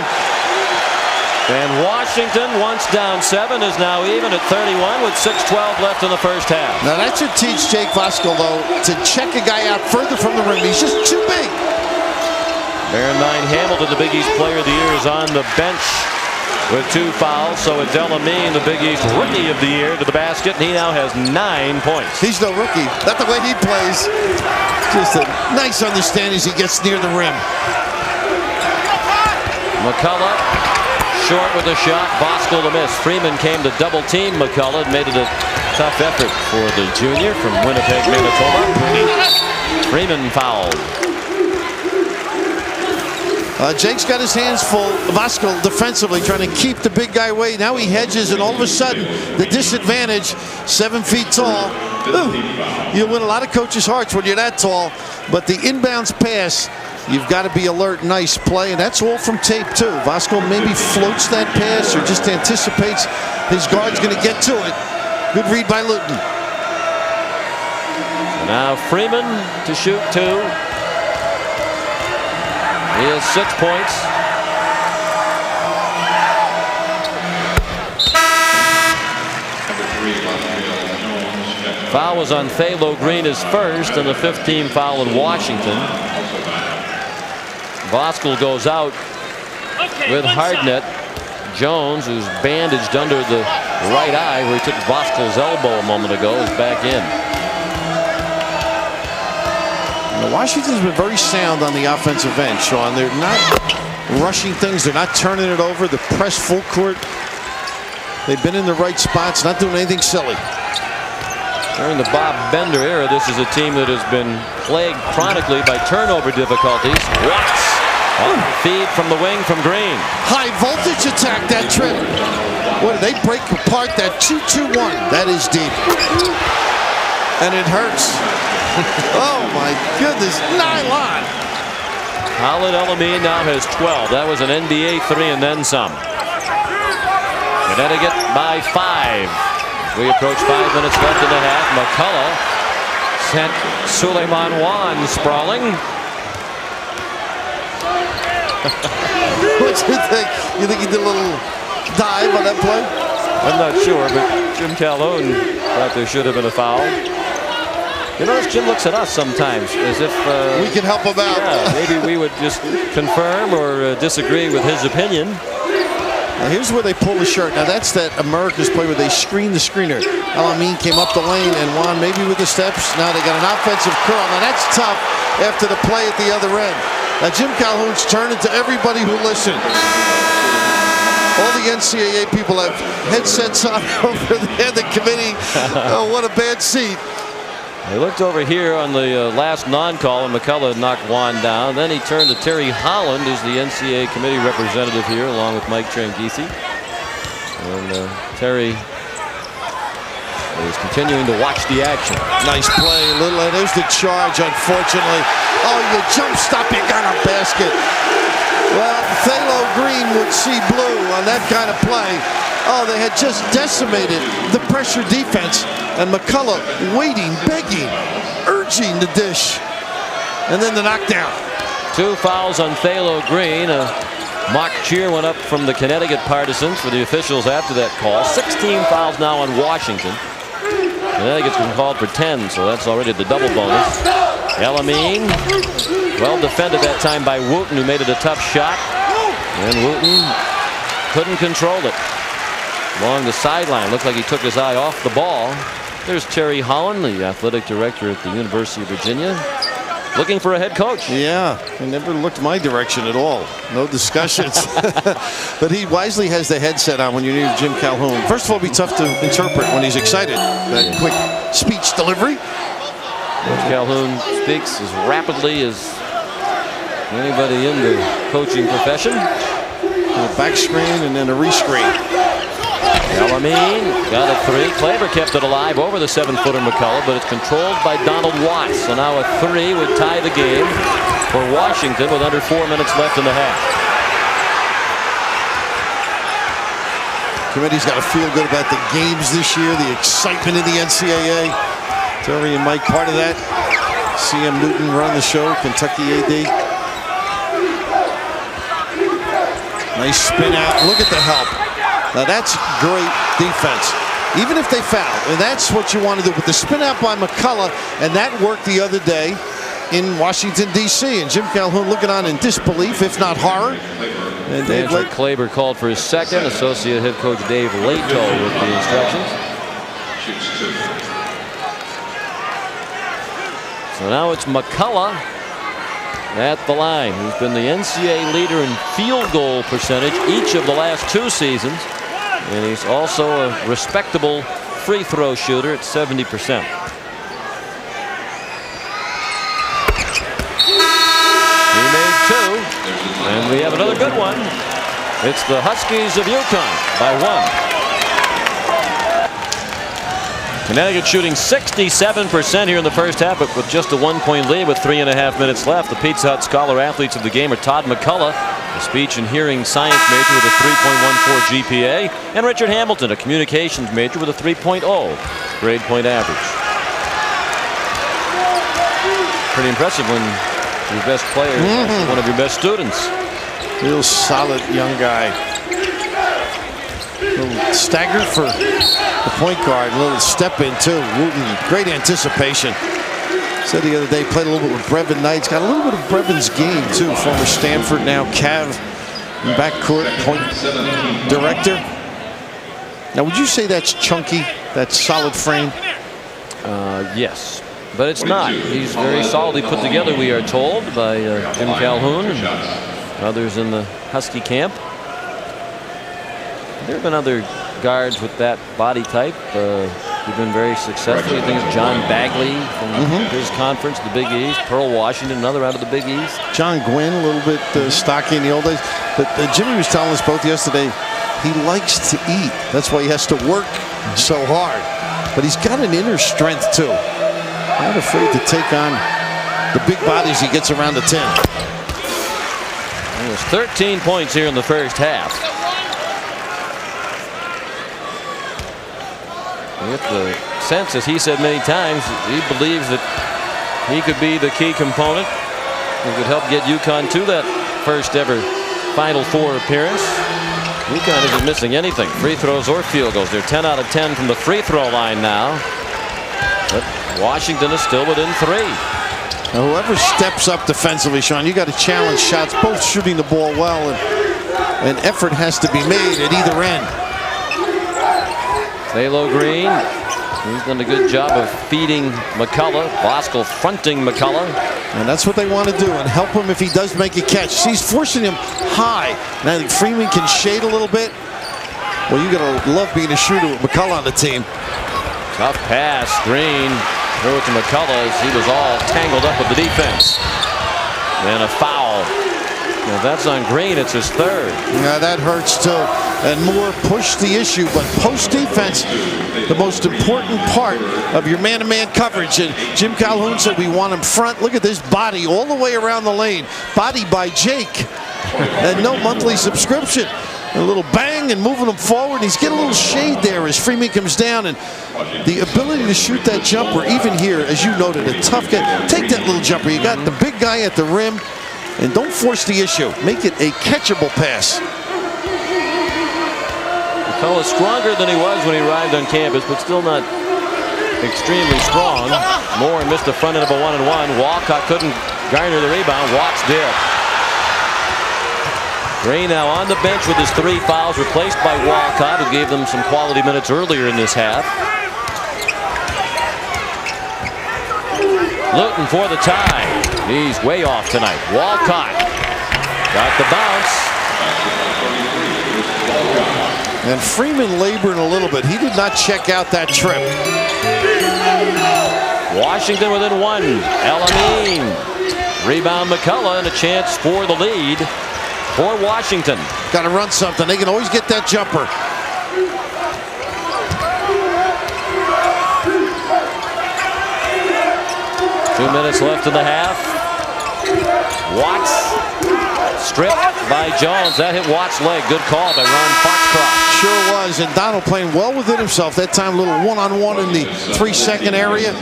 Speaker 1: And Washington, once down 7, is now even at 31 with 6:12 left in the first half.
Speaker 2: Now that should teach Jake Voskuhl, though, to check a guy out further from the rim. He's just too big.
Speaker 1: Baron 9 Hamilton, the Big East Player of the Year, is on the bench with 2 fouls. So it's El-Amin, the Big East Rookie of the Year, to the basket, and he now has 9 points.
Speaker 2: He's no rookie. Not the way he plays. Just a nice understanding as he gets near the rim.
Speaker 1: McCullough short with a shot. Voskuhl to miss. Freeman came to double team McCullough and made it a tough effort for the junior from Winnipeg, Manitoba. Freeman fouled.
Speaker 2: Jake's got his hands full. Voskuhl defensively trying to keep the big guy away. Now he hedges, and all of a sudden the disadvantage, 7 feet tall. You win a lot of coaches' hearts when you're that tall, but the inbounds pass, you've got to be alert. Nice play, and that's all from tape too. Voskuhl maybe floats that pass or just anticipates his guard's going to get to it. Good read by Luton.
Speaker 1: Now Freeman to shoot 2. He has 6 points. Foul was on Thalo Green, his first, and the 15th foul in Washington. Voskuhl goes out with Hardnett. Jones, who's bandaged under the right eye where he took Voskuhl's elbow a moment ago, is back in.
Speaker 2: Washington's been very sound on the offensive end, Sean. They're not rushing things. They're not turning it over. The press full court. They've been in the right spots, not doing anything silly.
Speaker 1: During the Bob Bender era, this is a team that has been plagued chronically by turnover difficulties. Watts on the feed from the wing from Green.
Speaker 2: High voltage attack that trip. What, they break apart that 2-2-1. That is deep. And it hurts. Oh, my goodness. Nylon.
Speaker 1: Khalid El-Amin now has 12. That was an NBA 3 and then some. Connecticut by 5. We approach 5 minutes left in the half. McCullough sent Suleiman Wan sprawling.
Speaker 2: What do you think? You think he did a little dive on that play?
Speaker 1: I'm not sure, but Jim Calhoun thought there should have been a foul. You notice Jim looks at us sometimes as if
Speaker 2: we can help him out.
Speaker 1: Yeah, maybe we would just confirm or disagree with his opinion.
Speaker 2: Now here's where they pull the shirt. Now that's that America's play where they screen the screener. El-Amin came up the lane and Wan maybe with the steps. Now they got an offensive curl. Now that's tough after the play at the other end. Now Jim Calhoun's turning to everybody who listened. All the NCAA people have headsets on over there. The committee, oh, what a bad seat.
Speaker 1: He looked over here on the last non-call, and McCullough knocked Wan down. Then he turned to Terry Holland, who's the NCAA committee representative here, along with Mike Tranghese. And Terry is continuing to watch the action.
Speaker 2: Nice play, little. And there's the charge, unfortunately. Oh, you jump stop, you got a basket. Well, Thalo Green would see blue on that kind of play. Oh, they had just decimated the pressure defense. And McCullough waiting, begging, urging the dish. And then the knockdown.
Speaker 1: 2 fouls on Thalo Green. A mock cheer went up from the Connecticut partisans for the officials after that call. 16 fouls now on Washington. Connecticut's been called for 10, so that's already the double bonus. El-Amin, well defended that time by Wooten, who made it a tough shot. And Wooten couldn't control it. Along the sideline, looked like he took his eye off the ball. There's Terry Holland, the athletic director at the University of Virginia, looking for a head coach.
Speaker 2: Yeah, he never looked my direction at all. No discussions. But he wisely has the headset on when you need Jim Calhoun. First of all, it'll be tough to interpret when he's excited. That quick speech delivery.
Speaker 1: Coach Calhoun speaks as rapidly as anybody in the coaching profession.
Speaker 2: A back screen and then a rescreen.
Speaker 1: El-Amin got a 3. Klaber kept it alive over the 7-footer McCullough, but it's controlled by Donald Watts. So now a 3 would tie the game for Washington with under 4 minutes left in the half.
Speaker 2: Committee's got to feel good about the games this year, the excitement in the NCAA. Terry and Mike part of that. CM Newton run the show, Kentucky AD. Nice spin out. Look at the help. Now that's great defense. Even if they foul, and that's what you want to do with the spin out by McCullough, and that worked the other day in Washington, D.C. And Jim Calhoun looking on in disbelief, if not horror. And Dave
Speaker 1: Klaber called for his second. Associate head coach Dave Leto with the instructions. So now it's McCullough at the line, who's been the NCAA leader in field goal percentage each of the last 2 seasons. And he's also a respectable free throw shooter at 70%. He made 2, and we have another good one. It's the Huskies of UConn by 1. Connecticut shooting 67% here in the first half, but with just a 1-point lead with 3.5 minutes left. The Pizza Hut Scholar Athletes of the game are Todd McCullough, a speech and hearing science major with a 3.14 GPA, and Richard Hamilton, a communications major with a 3.0 grade point average. Pretty impressive when your best player is one of your best students.
Speaker 2: Real solid young guy. A little stagger for the point guard. A little step in too. Wooten, great anticipation. Said the other day, played a little bit with Brevin Knight's. Got a little bit of Brevin's game too. Former Stanford, now Cav backcourt point director. Now, would you say that's chunky? That solid frame?
Speaker 1: Yes, but it's not. He's very solidly put together, we are told, by Jim Calhoun and others in the Husky camp. There have been other guards with that body type who've been very successful. I think it's John Bagley from his conference, the Big East. Pearl Washington, another out of the Big East.
Speaker 2: John Gwynn, a little bit stocky in the old days. But Jimmy was telling us both yesterday, He likes to eat. That's why he has to work so hard. But he's got an inner strength too. Not afraid to take on the big bodies he gets around the 10.
Speaker 1: It was 13 points here in the first half. You get the sense, as he said many times, he believes that he could be the key component who could help get UConn to that first ever Final Four appearance. UConn isn't missing anything, free throws or field goals. They're 10 out of 10 from the free throw line now. But Washington is still within 3.
Speaker 2: Now, whoever steps up defensively, Sean, you got to challenge shots, both shooting the ball well, and effort has to be made at either end.
Speaker 1: Thalo Green, he's done a good job of feeding McCullough. Voskuhl fronting McCullough.
Speaker 2: And that's what they want to do, and help him if he does make a catch. He's forcing him high. Now I think Freeman can shade a little bit. Well, you got to love being a shooter with McCullough on the team.
Speaker 1: Tough pass, Green. Throw it to McCullough as he was all tangled up with the defense. And a foul. Now, if that's on Green, it's his 3rd.
Speaker 2: Yeah, that hurts too. And Moore pushed the issue, but post defense, the most important part of your man-to-man coverage. And Jim Calhoun said we want him front. Look at this body all the way around the lane. Body by Jake. And no monthly subscription. A little bang and moving him forward. He's getting a little shade there as Freeman comes down, and the ability to shoot that jumper, even here, as you noted, a tough guy. Take that little jumper. You got the big guy at the rim, and don't force the issue. Make it a catchable pass.
Speaker 1: McCullough stronger than he was when he arrived on campus, but still not extremely strong. Moore missed the front end of a 1-and-1. Walcott couldn't garner the rebound. Watts did. Green now on the bench with his 3 fouls, replaced by Walcott, who gave them some quality minutes earlier in this half. Luton for the tie. He's way off tonight. Walcott got the bounce.
Speaker 2: And Freeman laboring a little bit. He did not check out that trip.
Speaker 1: Washington within 1. Elamine. Rebound McCullough, and a chance for the lead for Washington.
Speaker 2: Got to run something. They can always get that jumper.
Speaker 1: Two minutes left in the half. Watts stripped by Jones. That hit Watts' leg. Good call by Ron Foxcroft.
Speaker 2: Sure was. And Donald playing well within himself. That time a little one-on-one in the 3-second area.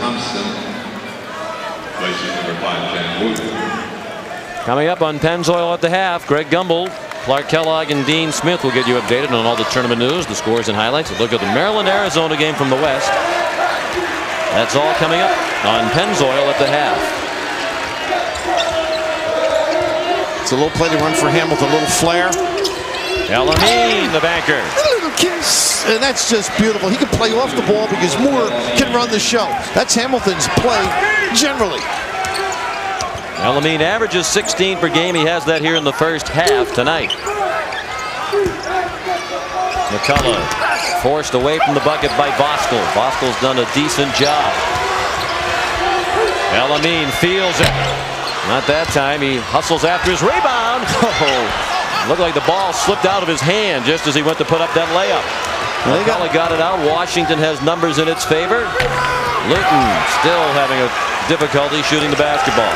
Speaker 1: Coming up on Pennzoil at the half, Greg Gumbel, Clark Kellogg, and Dean Smith will get you updated on all the tournament news, the scores and highlights. A look at the Maryland-Arizona game from the West. That's all coming up on Pennzoil at the half.
Speaker 2: It's a little play to run for Hamilton, a little flare.
Speaker 1: Elamine, the banker.
Speaker 2: A little kiss, and that's just beautiful. He can play off the ball because Moore can run the show. That's Hamilton's play generally.
Speaker 1: Elamine averages 16 per game. He has that here in the first half tonight. McCullough forced away from the bucket by Voskuhl. Voskuhl's done a decent job. Elamine feels it. Not that time. He hustles after his rebound. Oh, looked like the ball slipped out of his hand just as he went to put up that layup. McCullough got it out. Washington has numbers in its favor. Luton still having a difficulty shooting the basketball.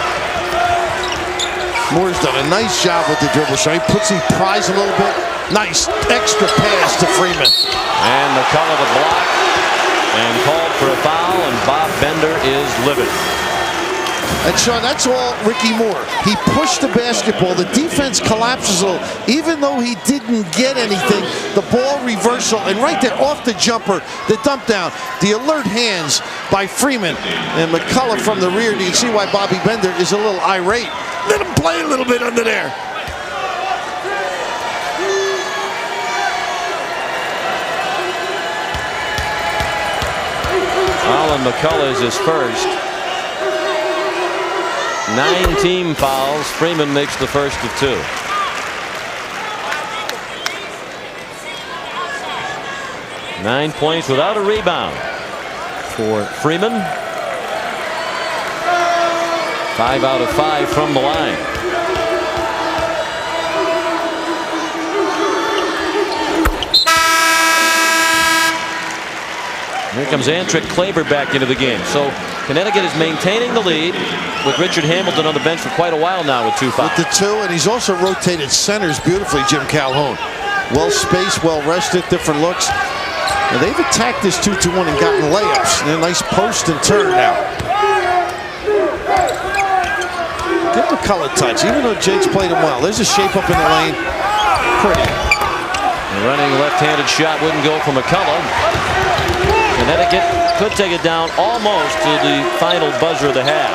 Speaker 2: Moore's done a nice job with the dribble shot. He puts him prize a little bit. Nice extra pass to Freeman.
Speaker 1: And McCullough the block and called for a foul, and Bob Bender is livid.
Speaker 2: And Sean, that's all Ricky Moore. He pushed the basketball. The defense collapses a little. Even though he didn't get anything, the ball reversal, and right there off the jumper, the dump down, the alert hands by Freeman. And McCullough from the rear. Do you see why Bobby Bender is a little irate? Let him play a little bit under there.
Speaker 1: Alan McCullough is his first. 9 team fouls. Freeman makes the first of 2. Nine points without a rebound for Freeman. 5 out of 5 from the line. Here comes Antrick Klaber back into the game. So Connecticut is maintaining the lead with Richard Hamilton on the bench for quite a while now with 2 fouls.
Speaker 2: With the 2, and he's also rotated centers beautifully, Jim Calhoun. Well spaced, well rested, different looks. And they've attacked this 2-2-1 and gotten layups. And a nice post and turn now. Give him a color touch, even though Jake's played him well. There's a shape up in the lane. Pretty.
Speaker 1: The running left-handed shot wouldn't go for McCullough. Connecticut could take it down almost to the final buzzer of the half.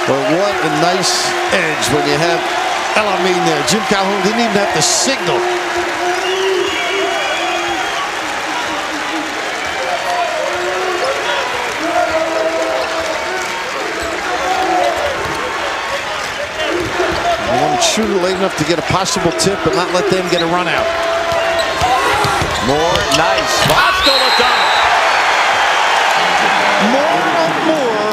Speaker 2: But what a nice edge when you have El Amin there. Jim Calhoun didn't even have to signal. I want to shoot it late enough to get a possible tip, but not let them get a run out.
Speaker 1: More nice. Vasco Lozano.
Speaker 2: More.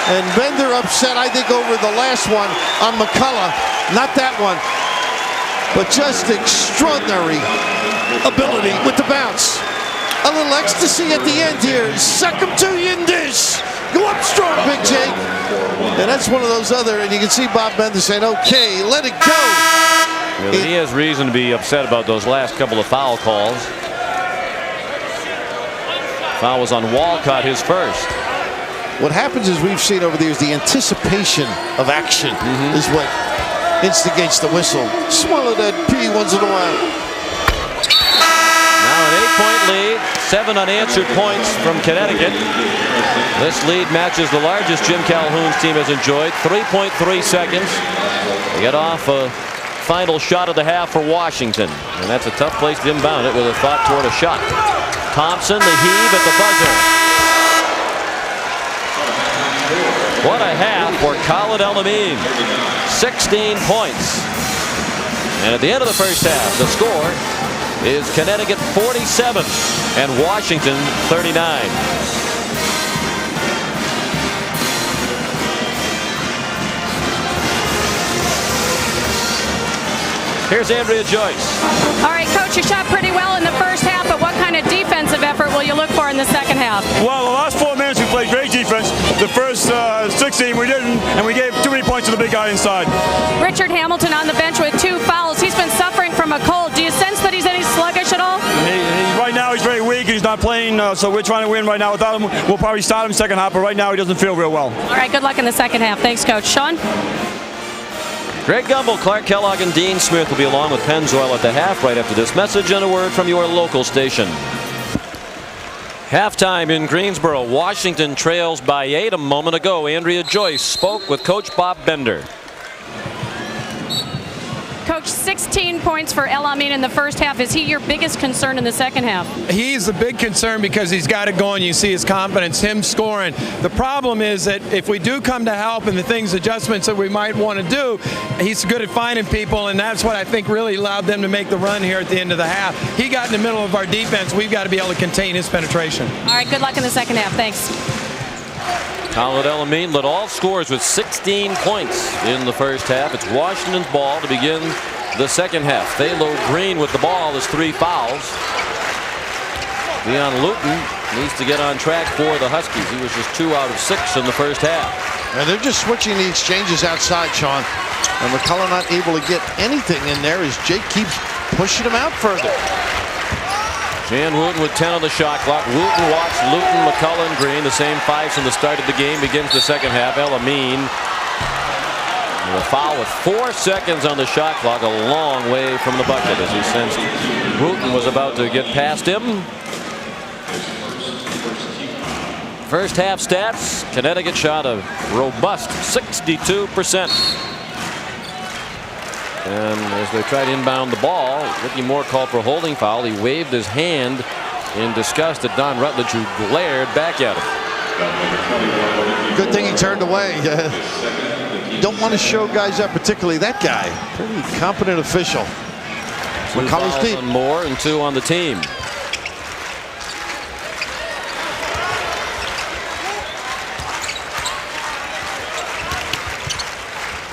Speaker 2: And Bender upset, I think, over the last one on McCullough. Not that one. But just extraordinary ability with the bounce. A little ecstasy at the end here. Suck him to you in this. Go up strong, Big Jake. And that's one of those other, and you can see Bob Bender saying, okay, let it go.
Speaker 1: Really, he has reason to be upset about those last couple of foul calls. Foul was on Walcott, his first.
Speaker 2: What happens is we've seen over the years, the anticipation of action is what instigates the whistle. Swallow that pee once in a while.
Speaker 1: Now an 8-point lead, 7 unanswered points from Connecticut. This lead matches the largest Jim Calhoun's team has enjoyed, 3.3 seconds. They get off a final shot of the half for Washington, and that's a tough place to inbound it with a thought toward a shot. Thompson, the heave at the buzzer. What a half for Khalid El Amin. 16 points. And at the end of the first half, the score is Connecticut 47 and Washington 39. Here's Andrea Joyce.
Speaker 3: All right, Coach, you shot pretty well in the first half, but what kind of defensive effort will you look for in the second half?
Speaker 5: Well, the last 4 minutes we played great defense. The first 16 we didn't, and we gave too many points to the big guy inside.
Speaker 3: Richard Hamilton on the bench with 2 fouls. He's been suffering from a cold. Do you sense that he's any sluggish at all?
Speaker 5: Right now he's very weak. He's not playing, so we're trying to win right now without him. We'll probably start him second half, but right now he doesn't feel real well.
Speaker 3: All right, good luck in the second half. Thanks, Coach. Sean?
Speaker 1: Greg Gumbel, Clark Kellogg, and Dean Smith will be along with Pennzoil at the half right after this message and a word from your local station. Halftime in Greensboro. Washington trails by 8 a moment ago. Andrea Joyce spoke with Coach Bob Bender.
Speaker 3: Coach, 16 points for El Amin in the first half. Is he your biggest concern in the second half?
Speaker 6: He's a big concern because he's got it going. You see his confidence, him scoring. The problem is that if we do come to help and the things, adjustments that we might want to do, he's good at finding people, and that's what I think really allowed them to make the run here at the end of the half. He got in the middle of our defense. We've got to be able to contain his penetration.
Speaker 3: All right, good luck in the second half. Thanks.
Speaker 1: Khalid El Amin led all scorers with 16 points in the first half. It's Washington's ball to begin the second half. Thalo Green with the ball is 3 fouls. Leon Luton needs to get on track for the Huskies. He was just 2 out of 6 in the first half.
Speaker 2: And they're just switching the exchanges outside, Sean. And McCullough not able to get anything in there as Jake keeps pushing him out further.
Speaker 1: Jan Wooten with 10 on the shot clock. Wooten, Watts, Luton, McCullough, and Green. The same 5 from the start of the game. Begins the second half. El Amin with a foul with 4 seconds on the shot clock. A long way from the bucket as he sensed Wooten was about to get past him. First half stats. Connecticut shot a robust 62%. And as they tried to inbound the ball, Ricky Moore called for a holding foul. He waved his hand in disgust at Don Rutledge, who glared back at him.
Speaker 2: Good thing he turned away. Don't want to show guys up, particularly that guy. Pretty competent official. McCullough's deep.
Speaker 1: On Moore and 2 on the team.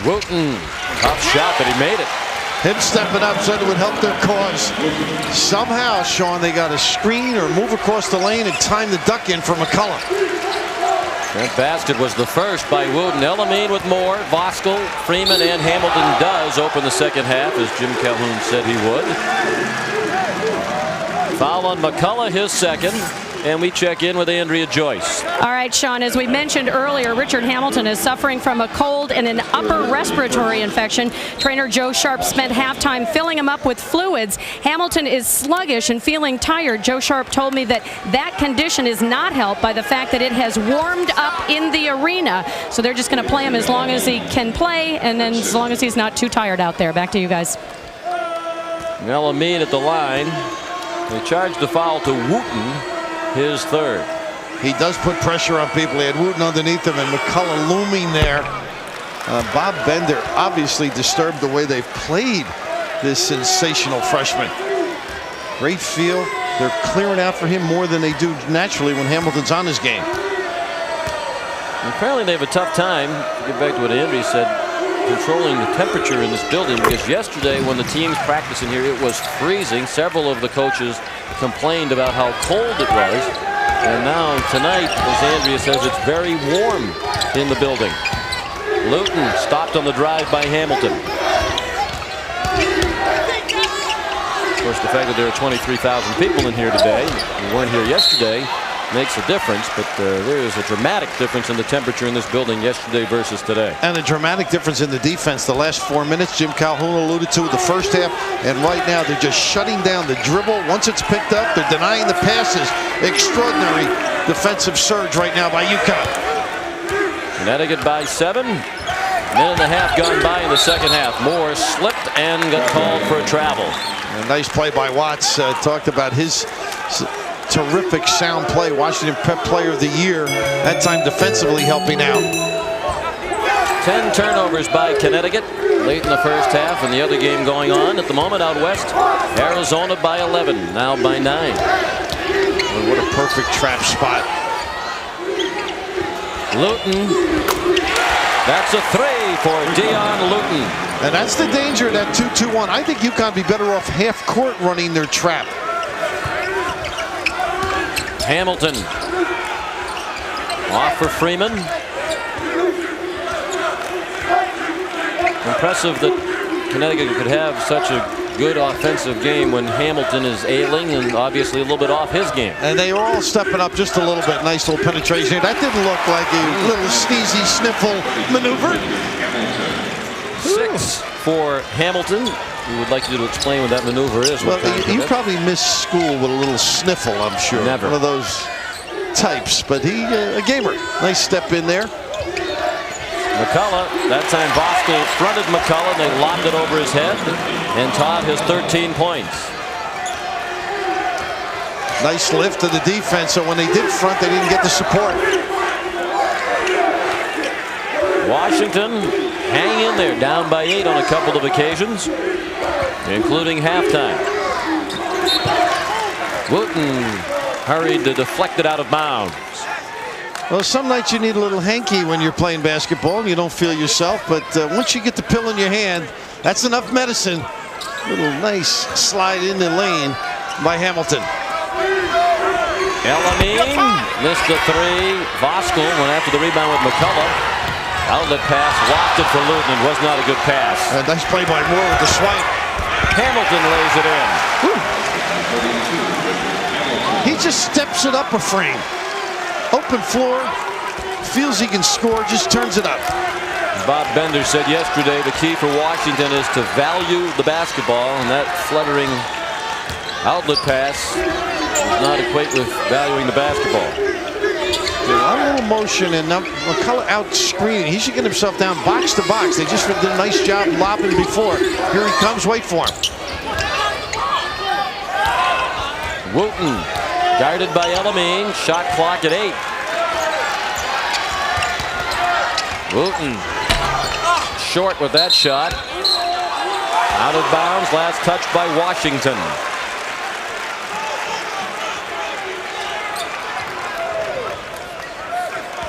Speaker 1: Wooten, tough shot, but he made it.
Speaker 2: Him stepping up said it would help their cause. Somehow, Sean, they got a screen or move across the lane and time the duck in for McCullough.
Speaker 1: That basket was the first by Wooten. Elamine with more. Voskuhl, Freeman, and Hamilton does open the second half, as Jim Calhoun said he would. Foul on McCullough, his second. And we check in with Andrea Joyce.
Speaker 3: All right, Sean, as we mentioned earlier, Richard Hamilton is suffering from a cold and an upper respiratory infection. Trainer Joe Sharp spent halftime filling him up with fluids. Hamilton is sluggish and feeling tired. Joe Sharp told me that condition is not helped by the fact that it has warmed up in the arena. So they're just going to play him as long as he can play, and then as long as he's not too tired out there. Back to you guys.
Speaker 1: Elamine at the line. They charged the foul to Wooten, his third.
Speaker 2: He does put pressure on people. He had Wooten underneath him and McCullough looming there. Bob Bender obviously disturbed the way they've played this sensational freshman. Great feel. They're clearing out for him more than they do naturally when Hamilton's on his game.
Speaker 1: Apparently they have a tough time, to get back to what Andrea said, controlling the temperature in this building, because yesterday when the teams practicing here, it was freezing. Several of the coaches complained about how cold it was, and now tonight, as Andrea says, it's very warm in the building. Luton stopped on the drive by Hamilton. Of course, the fact that there are 23,000 people in here today, who weren't here yesterday, makes a difference, but there is a dramatic difference in the temperature in this building yesterday versus today.
Speaker 2: And a dramatic difference in the defense. The last 4 minutes, Jim Calhoun alluded to the first half, and right now they're just shutting down the dribble. Once it's picked up, they're denying the passes. Extraordinary defensive surge right now by UConn.
Speaker 1: Connecticut by 7. Minute and a half gone by in the second half. Moore slipped and got called for a travel.
Speaker 2: A nice play by Watts. Talked about his terrific sound play. Washington Prep Player of the Year. That time defensively helping out.
Speaker 1: 10 turnovers by Connecticut late in the first half, and the other game going on at the moment out west. Arizona by 11, now by 9.
Speaker 2: Oh, what a perfect trap spot.
Speaker 1: Luton. That's a 3 for Dion Luton.
Speaker 2: And that's the danger of that 2-2-1. I think UConn be better off half court running their trap.
Speaker 1: Hamilton off for Freeman. Impressive that Connecticut could have such a good offensive game when Hamilton is ailing and obviously a little bit off his game.
Speaker 2: And they are all stepping up just a little bit. Nice little penetration. That didn't look like a little sneezy sniffle maneuver.
Speaker 1: 6 for Hamilton. We would like you to explain what that maneuver is.
Speaker 2: Well, you probably missed school with a little sniffle, I'm sure.
Speaker 1: Never.
Speaker 2: One of those types, but he a gamer. Nice step in there.
Speaker 1: McCullough, that time Voskuhl fronted McCullough, and they lobbed it over his head, and Todd has 13 points.
Speaker 2: Nice lift to the defense, so when they did front, they didn't get the support.
Speaker 1: Washington hang in there, down by 8 on a couple of occasions, including halftime. Wooten hurried to deflect it out of bounds.
Speaker 2: Well, some nights you need a little hanky when you're playing basketball and you don't feel yourself, but once you get the pill in your hand, that's enough medicine. Little nice slide in the lane by Hamilton.
Speaker 1: Elamine missed the 3. Voskuhl went after the rebound with McCullough. Outlet pass, locked it for Luton, and was not a good pass.
Speaker 2: Nice play by Moore with the swipe.
Speaker 1: Hamilton lays it in.
Speaker 2: He just steps it up a frame. Open floor, feels he can score, just turns it up.
Speaker 1: Bob Bender said yesterday the key for Washington is to value the basketball, and that fluttering outlet pass does not equate with valuing the basketball.
Speaker 2: A lot of little motion, and McCullough out screening. He should get himself down box to box. They just did a nice job lobbing before. Here he comes, wait for him.
Speaker 1: Wooten guarded by Elamine, shot clock at 8. Wooten short with that shot. Out of bounds, last touch by Washington.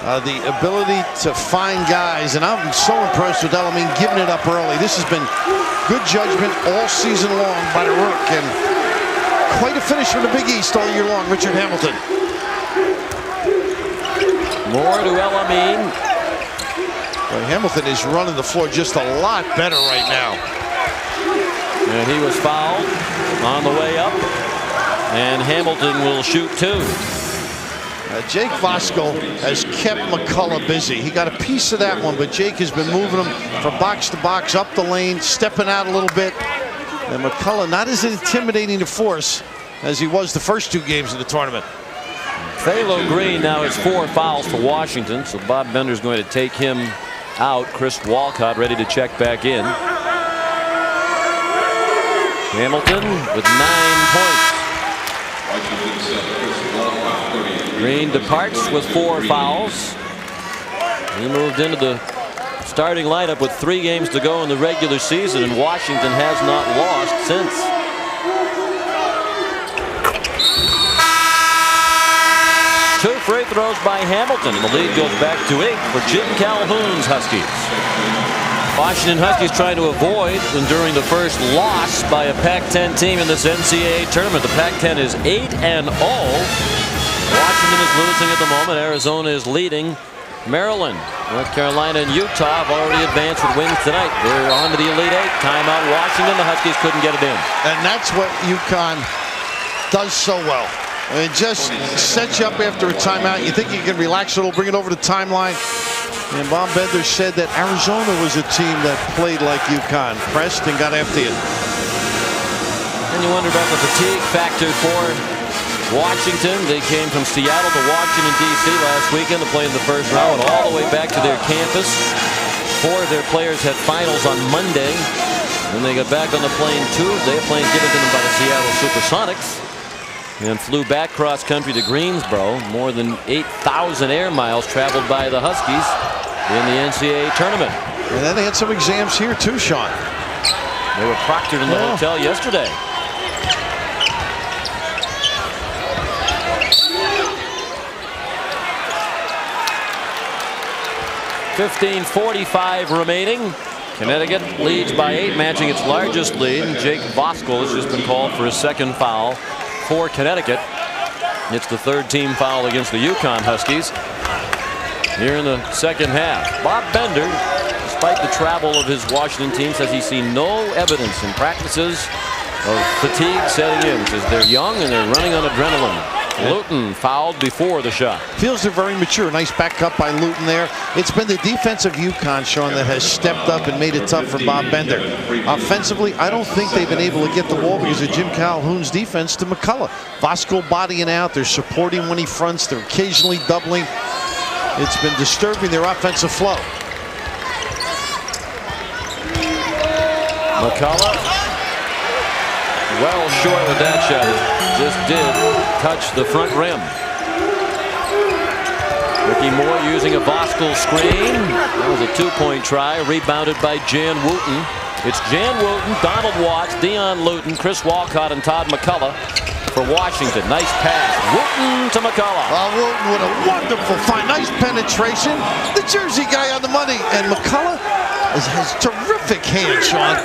Speaker 2: The ability to find guys, and I'm so impressed with Elamine giving it up early. This has been good judgment all season long by the Rook, and quite a finisher in the Big East all year long, Richard Hamilton.
Speaker 1: More to Elamine.
Speaker 2: Well, Hamilton is running the floor just a lot better right now.
Speaker 1: And he was fouled on the way up, and Hamilton will shoot 2.
Speaker 2: Jake Voskuhl has kept McCullough busy. He got a piece of that one, but Jake has been moving him from box to box, up the lane, stepping out a little bit. And McCullough not as intimidating a force as he was the first 2 games of the tournament.
Speaker 1: Phalo Green now has 4 fouls for Washington, so Bob Bender's going to take him out. Chris Walcott ready to check back in. Hamilton with 9 points. Green departs with 4 fouls. He moved into the starting lineup with 3 games to go in the regular season, and Washington has not lost since. Two free throws by Hamilton, and the lead goes back to 8 for Jim Calhoun's Huskies. Washington Huskies trying to avoid enduring the first loss by a Pac-10 team in this NCAA tournament. The Pac-10 is 8-0. Washington is losing at the moment. Arizona is leading Maryland. North Carolina and Utah have already advanced with wins tonight. They're on to the Elite 8. Timeout Washington. The Huskies couldn't get it in.
Speaker 2: And that's what UConn does so well. It just sets you up after a timeout. You think you can relax a little, bring it over the timeline. And Bob Bender said that Arizona was a team that played like UConn, pressed and got after you.
Speaker 1: And you wonder about the fatigue factor for Washington. They came from Seattle to Washington, D.C. last weekend to play in the first round, all the way back to their campus. 4 of their players had finals on Monday. Then they got back on the plane Tuesday, a plane given to them by the Seattle Supersonics, and flew back cross country to Greensboro. More than 8,000 air miles traveled by the Huskies in the NCAA tournament.
Speaker 2: And then they had some exams here too, Sean.
Speaker 1: They were proctored in the hotel yesterday. 15:45 remaining. Connecticut leads by 8, matching its largest lead. Jake Voskuhl has just been called for his 2nd foul for Connecticut. It's the 3rd team foul against the UConn Huskies here in the second half. Bob Bender, despite the travel of his Washington team, says he's seen no evidence in practices of fatigue setting in. He says they're young and they're running on adrenaline. Luton fouled before the shot.
Speaker 2: Feels they're very mature. Nice back cut by Luton there. It's been the defense of UConn, Sean, that has stepped up and made it tough for Bob Bender. Offensively, I don't think they've been able to get the ball because of Jim Calhoun's defense to McCullough. Voskuhl bodying out. They're supporting when he fronts. They're occasionally doubling. It's been disturbing their offensive flow.
Speaker 1: McCullough well short with that shot. Just did touch the front rim. Ricky Moore using a Voskuhl screen. That was a 2-point try, rebounded by Jan Wooten. It's Jan Wooten, Donald Watts, Dion Luton, Chris Walcott, and Todd McCullough for Washington. Nice pass. Wooten to McCullough.
Speaker 2: Wooten with a wonderful find. Nice penetration. The Jersey guy on the money. And McCullough has terrific hands, Sean.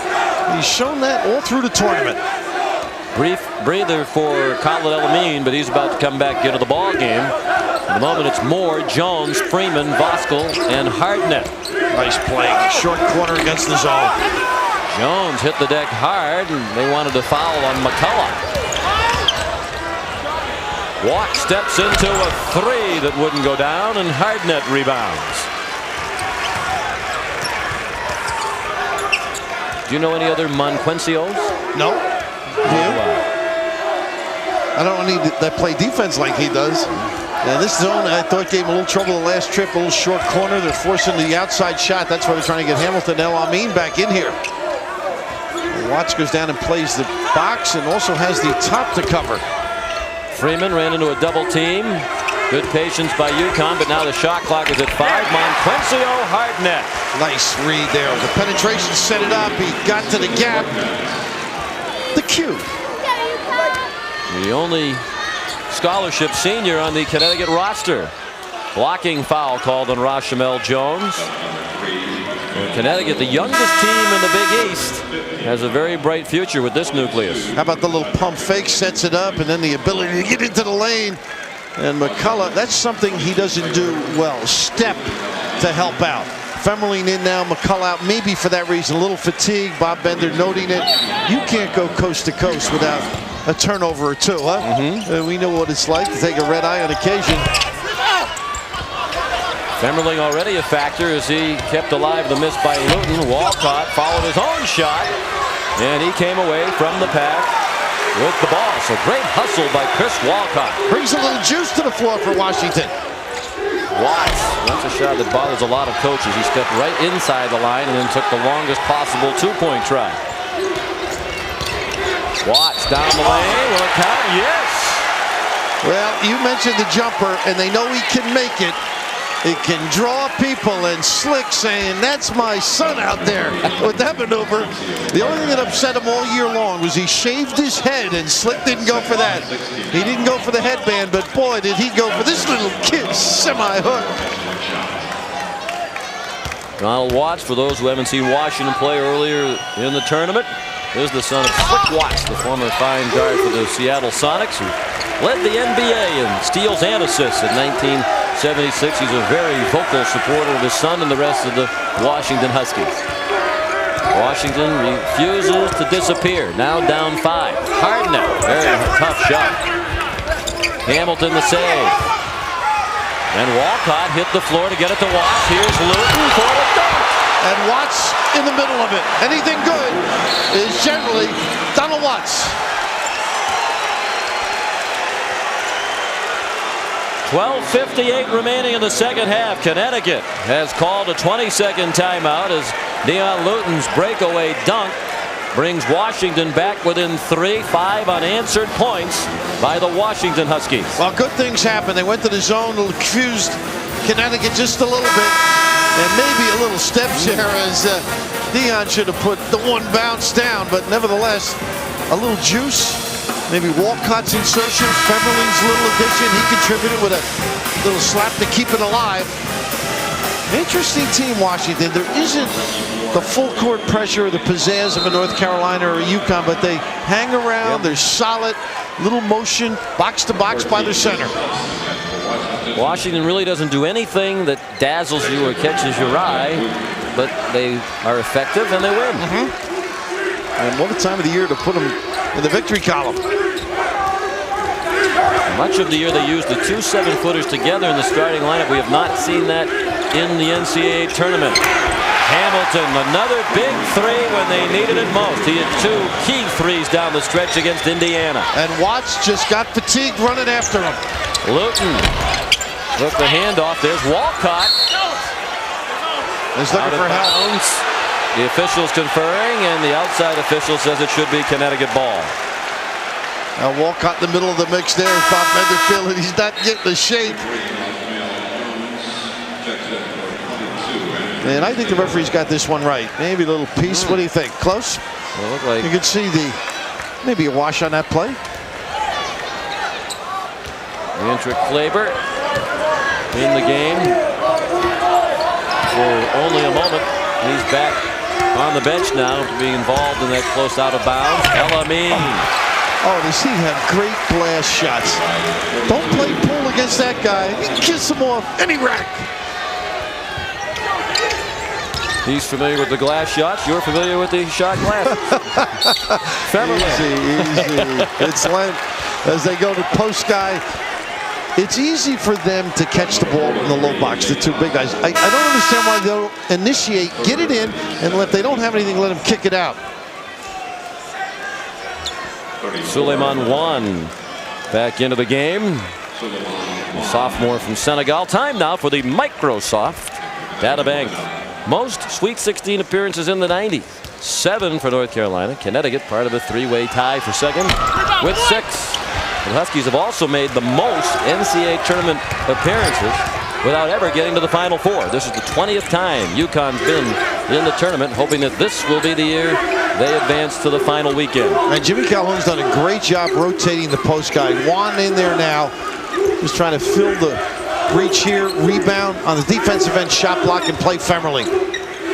Speaker 2: He's shown that all through the tournament.
Speaker 1: Brief breather for Khalid Elamine, but he's about to come back into the ball game. At the moment, it's Moore, Jones, Freeman, Voskuhl, and Hardnett.
Speaker 2: Nice play. Short corner against the zone.
Speaker 1: Jones hit the deck hard, and they wanted to foul on McCullough. Walk steps into a 3 that wouldn't go down, and Hardnett rebounds. Do you know any other Monquencios?
Speaker 2: No. I don't need that play defense like he does. And this zone, I thought, gave him a little trouble the last trip. A little short corner. They're forcing the outside shot. That's why they're trying to get Hamilton and Elamine back in here. Watts goes down and plays the box and also has the top to cover.
Speaker 1: Freeman ran into a double team. Good patience by UConn, but now the shot clock is at 5. Monquencio, Hardnett.
Speaker 2: Nice read there. The penetration set it up. He got to the gap. The cue.
Speaker 1: The only scholarship senior on the Connecticut roster. Blocking foul called on Rashamel Jones. And Connecticut, the youngest team in the Big East, has a very bright future with this nucleus.
Speaker 2: How about the little pump fake, sets it up, and then the ability to get into the lane. And McCullough, that's something he doesn't do well. Step to help out. Femerling in now, McCullough out, maybe for that reason. A little fatigue. Bob Bender noting it. You can't go coast to coast without a turnover or two, huh? We know what it's like to take a red eye on occasion.
Speaker 1: Femerling already a factor as he kept alive the miss by Luton. Walcott followed his own shot, and he came away from the pack with the ball. So great hustle by Chris Walcott.
Speaker 2: Brings a little juice to the floor for Washington.
Speaker 1: Watts, that's a shot that bothers a lot of coaches. He stepped right inside the line and then took the longest possible two-point try. Watts down the lane. Will it count? Yes!
Speaker 2: Well, you mentioned the jumper, and they know he can make it. It can draw people, and Slick saying, that's my son out there with that maneuver. The only thing that upset him all year long was he shaved his head, and Slick didn't go for that. He didn't go for the headband, but boy, did he go for this little kid's semi-hook.
Speaker 1: Donald Watts, for those who haven't seen Washington play earlier in the tournament, is the son of Slick Watts, the former fine guard for the Seattle Sonics, who led the NBA in steals and assists in 1976. He's a very vocal supporter of his son and the rest of the Washington Huskies. Washington refuses to disappear. Now down 5. Hardnett, very tough shot. Hamilton the save. And Walcott hit the floor to get it to Watts. Here's Luton for the dunk.
Speaker 2: And Watts in the middle of it. Anything good is generally Donald Watts.
Speaker 1: 12:58 remaining in the second half. Connecticut has called a 20-second timeout as Dion Luton's breakaway dunk brings Washington back within 5 unanswered points by the Washington Huskies.
Speaker 2: Well, good things happen. They went to the zone, confused Connecticut just a little bit, and maybe a little step share as Dion should have put the one bounce down, but nevertheless, a little juice. Maybe Walcott's insertion, Femerling's little addition. He contributed with a little slap to keep it alive. Interesting team, Washington. There isn't the full court pressure or the pizzazz of a North Carolina or a UConn, but they hang around. They're solid, little motion, box to box by their center.
Speaker 1: Washington really doesn't do anything that dazzles you or catches your eye, but they are effective and they win.
Speaker 2: And what a time of the year to put them in the victory column.
Speaker 1: Much of the year they used the 2 7-footers together in the starting lineup. We have not seen that in the NCAA tournament. Hamilton, another big three when they needed it most. He had 2 key threes down the stretch against Indiana.
Speaker 2: And Watts just got fatigued running after him.
Speaker 1: Luton took the handoff. There's Walcott.
Speaker 2: He's looking for help.
Speaker 1: The officials conferring, and the outside official says it should be Connecticut ball.
Speaker 2: Now Walcott in the middle of the mix there. Bob Bender feeling he's not getting the shape. And I think the referee's got this one right. Maybe a little piece. What do you think? Close?
Speaker 1: Well, look like
Speaker 2: you could see maybe a wash on that play.
Speaker 1: Andrick Kleber in the game for only a moment. He's back on the bench now to be involved in that close out of bounds. El-Amin.
Speaker 2: Oh, does he have great blast shots? Don't play pool against that guy. You can kiss him off any rack.
Speaker 1: He's familiar with the glass shots. You're familiar with the shot glasses.
Speaker 2: Easy. It's Lent as they go to post guy. It's easy for them to catch the ball in the low box, the 2 big guys. I don't understand why they don't initiate, get it in, and if they don't have anything, let them kick it out.
Speaker 1: Suleiman Wan back into the game. The sophomore from Senegal. Time now for the Microsoft Databank. Most Sweet 16 appearances in the 90s. 7 for North Carolina. Connecticut part of a 3-way tie for second with 6. The Huskies have also made the most NCAA tournament appearances without ever getting to the Final Four. This is the 20th time UConn's been in the tournament, hoping that this will be the year they advance to the final weekend.
Speaker 2: And Jimmy Calhoun's done a great job rotating the post guy. Juan in there now, just trying to fill the breach here, rebound on the defensive end, shot block, and play Femerling.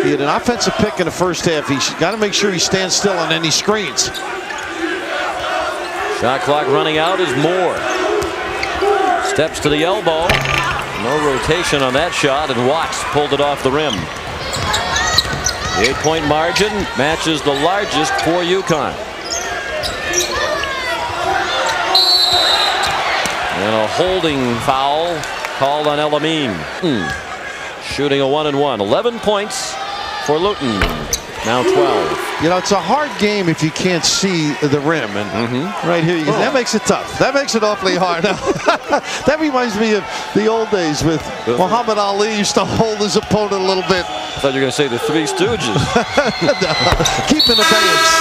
Speaker 2: He had an offensive pick in the first half. He's got to make sure he stands still on any screens.
Speaker 1: Shot clock running out as Moore steps to the elbow. No rotation on that shot, and Watts pulled it off the rim. The 8-point margin matches the largest for UConn. And a holding foul called on El Amin. Shooting a 1-and-1. 11 points for Luton. Now 12.
Speaker 2: You know, it's a hard game if you can't see the rim. And right here, that makes it tough. That makes it awfully hard. That reminds me of the old days with Muhammad Ali used to hold his opponent a little bit.
Speaker 1: I thought you were going to say the Three Stooges.
Speaker 2: Keeping the balance.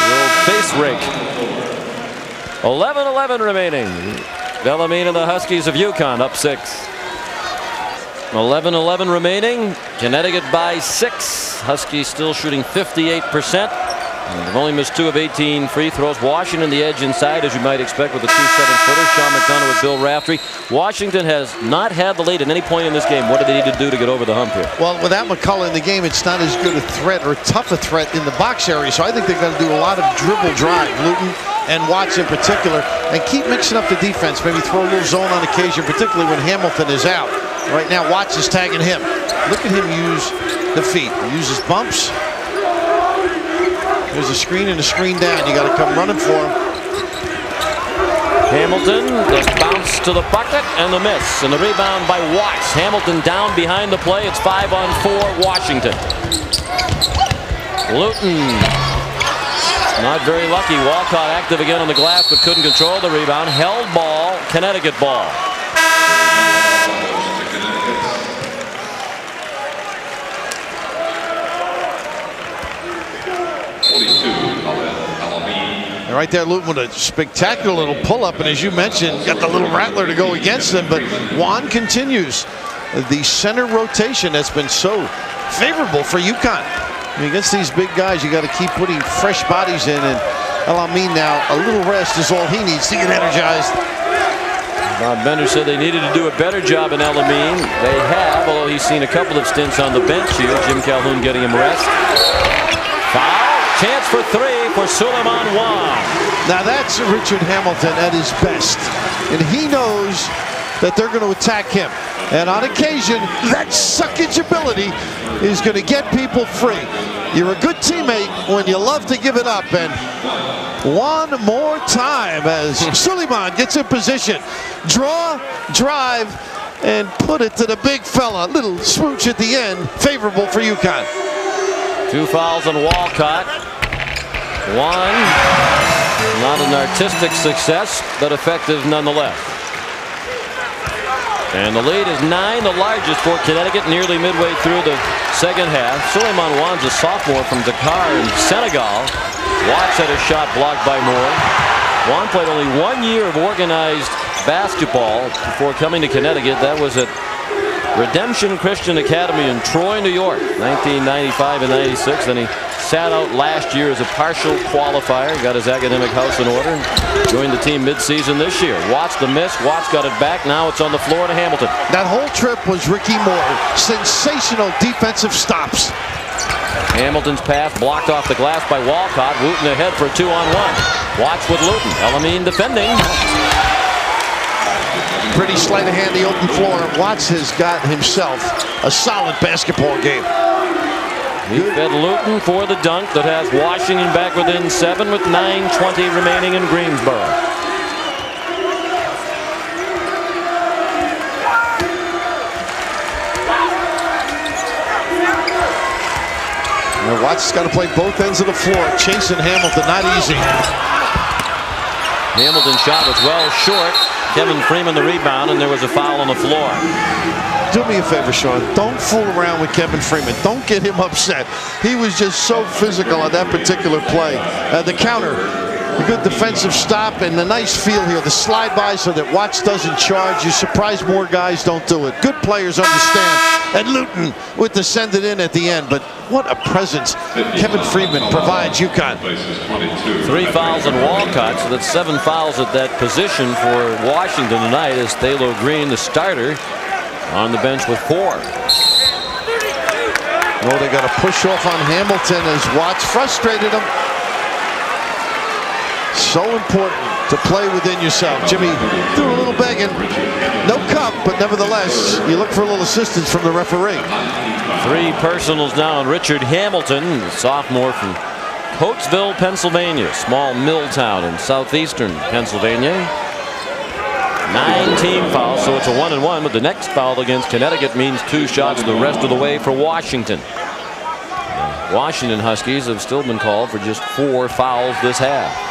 Speaker 1: The old face rake. 11-11 remaining. Bellarmine and the Huskies of UConn up 6. 11-11 remaining. Connecticut by 6. Huskies still shooting 58%. And they've only missed 2 of 18 free throws. Washington the edge inside, as you might expect, with the 2 7-footers. Sean McDonough with Bill Raftery. Washington has not had the lead at any point in this game. What do they need to do to get over the hump here?
Speaker 2: Well, without McCullough in the game, it's not as good a threat or tough a threat in the box area. So I think they're going to do a lot of dribble drive. Luton and Watts in particular, and keep mixing up the defense. Maybe throw a little zone on occasion, particularly when Hamilton is out. Right now, Watts is tagging him. Look at him use the feet. He uses bumps. There's a screen and a screen down. You got to come running for him.
Speaker 1: Hamilton, the bounce to the bucket and the miss. And the rebound by Watts. Hamilton down behind the play. It's 5-on-4 Washington. Luton not very lucky. Walcott active again on the glass, but couldn't control the rebound. Held ball, Connecticut ball.
Speaker 2: And right there, Luton with a spectacular little pull-up, and as you mentioned, got the little rattler to go against them. But Juan continues the center rotation that's been so favorable for UConn. I mean, against these big guys, you got to keep putting fresh bodies in, and El Amin now, a little rest is all he needs to get energized.
Speaker 1: Bob Bender said they needed to do a better job in El Amin. They have, although he's seen a couple of stints on the bench here. Jim Calhoun getting him rest. Foul. Chance for 3 for Suleiman Juan.
Speaker 2: Now that's Richard Hamilton at his best, and he knows that they're going to attack him. And on occasion, that suckage ability is going to get people free. You're a good teammate when you love to give it up. And one more time as Suleiman gets in position. Draw, drive, and put it to the big fella. Little swoosh at the end, favorable for UConn.
Speaker 1: 2 fouls on Walcott. 1, not an artistic success, but effective nonetheless. And the lead is 9, the largest for Connecticut, nearly midway through the second half. Suleiman Juan's a sophomore from Dakar in Senegal. Watts had a shot blocked by Moore. Juan played only 1 year of organized basketball before coming to Connecticut. That was at Redemption Christian Academy in Troy, New York, 1995 and 96. Then he sat out last year as a partial qualifier. Got his academic house in order. Joined the team midseason this year. Watts the miss. Watts got it back. Now it's on the floor to Hamilton.
Speaker 2: That whole trip was Ricky Moore. Sensational defensive stops.
Speaker 1: Hamilton's pass blocked off the glass by Walcott. Wooten ahead for a 2-on-1. Watts with Luton. El Amin defending.
Speaker 2: Pretty sleight of hand, the open floor. Watts has got himself a solid basketball game.
Speaker 1: He fed Luton for the dunk that has Washington back within 7 with 9:20 remaining in Greensboro.
Speaker 2: Now Watts has got to play both ends of the floor. Chasing Hamilton, not easy.
Speaker 1: Hamilton's shot was well short. Kevin Freeman the rebound, and there was a foul on the floor.
Speaker 2: Do me a favor, Sean. Don't fool around with Kevin Freeman. Don't get him upset. He was just so physical on that particular play. The counter A good defensive stop and a nice feel here. The slide by so that Watts doesn't charge. You're surprised more guys don't do it. Good players understand. And Luton with the send it in at the end. But what a presence Kevin Freeman provides UConn.
Speaker 1: 3 fouls on Walcott, so that's 7 fouls at that position for Washington tonight, as Thalo Green, the starter, on the bench with 4.
Speaker 2: Oh, they got a push off on Hamilton as Watts frustrated him. So important to play within yourself. Jimmy threw a little begging. No cup, but nevertheless, you look for a little assistance from the referee.
Speaker 1: 3 personals now on Richard Hamilton, the sophomore from Coatesville, Pennsylvania, small mill town in southeastern Pennsylvania. 9 team fouls, so it's a 1-and-1, but the next foul against Connecticut means 2 shots the rest of the way for Washington. The Washington Huskies have still been called for just 4 fouls this half.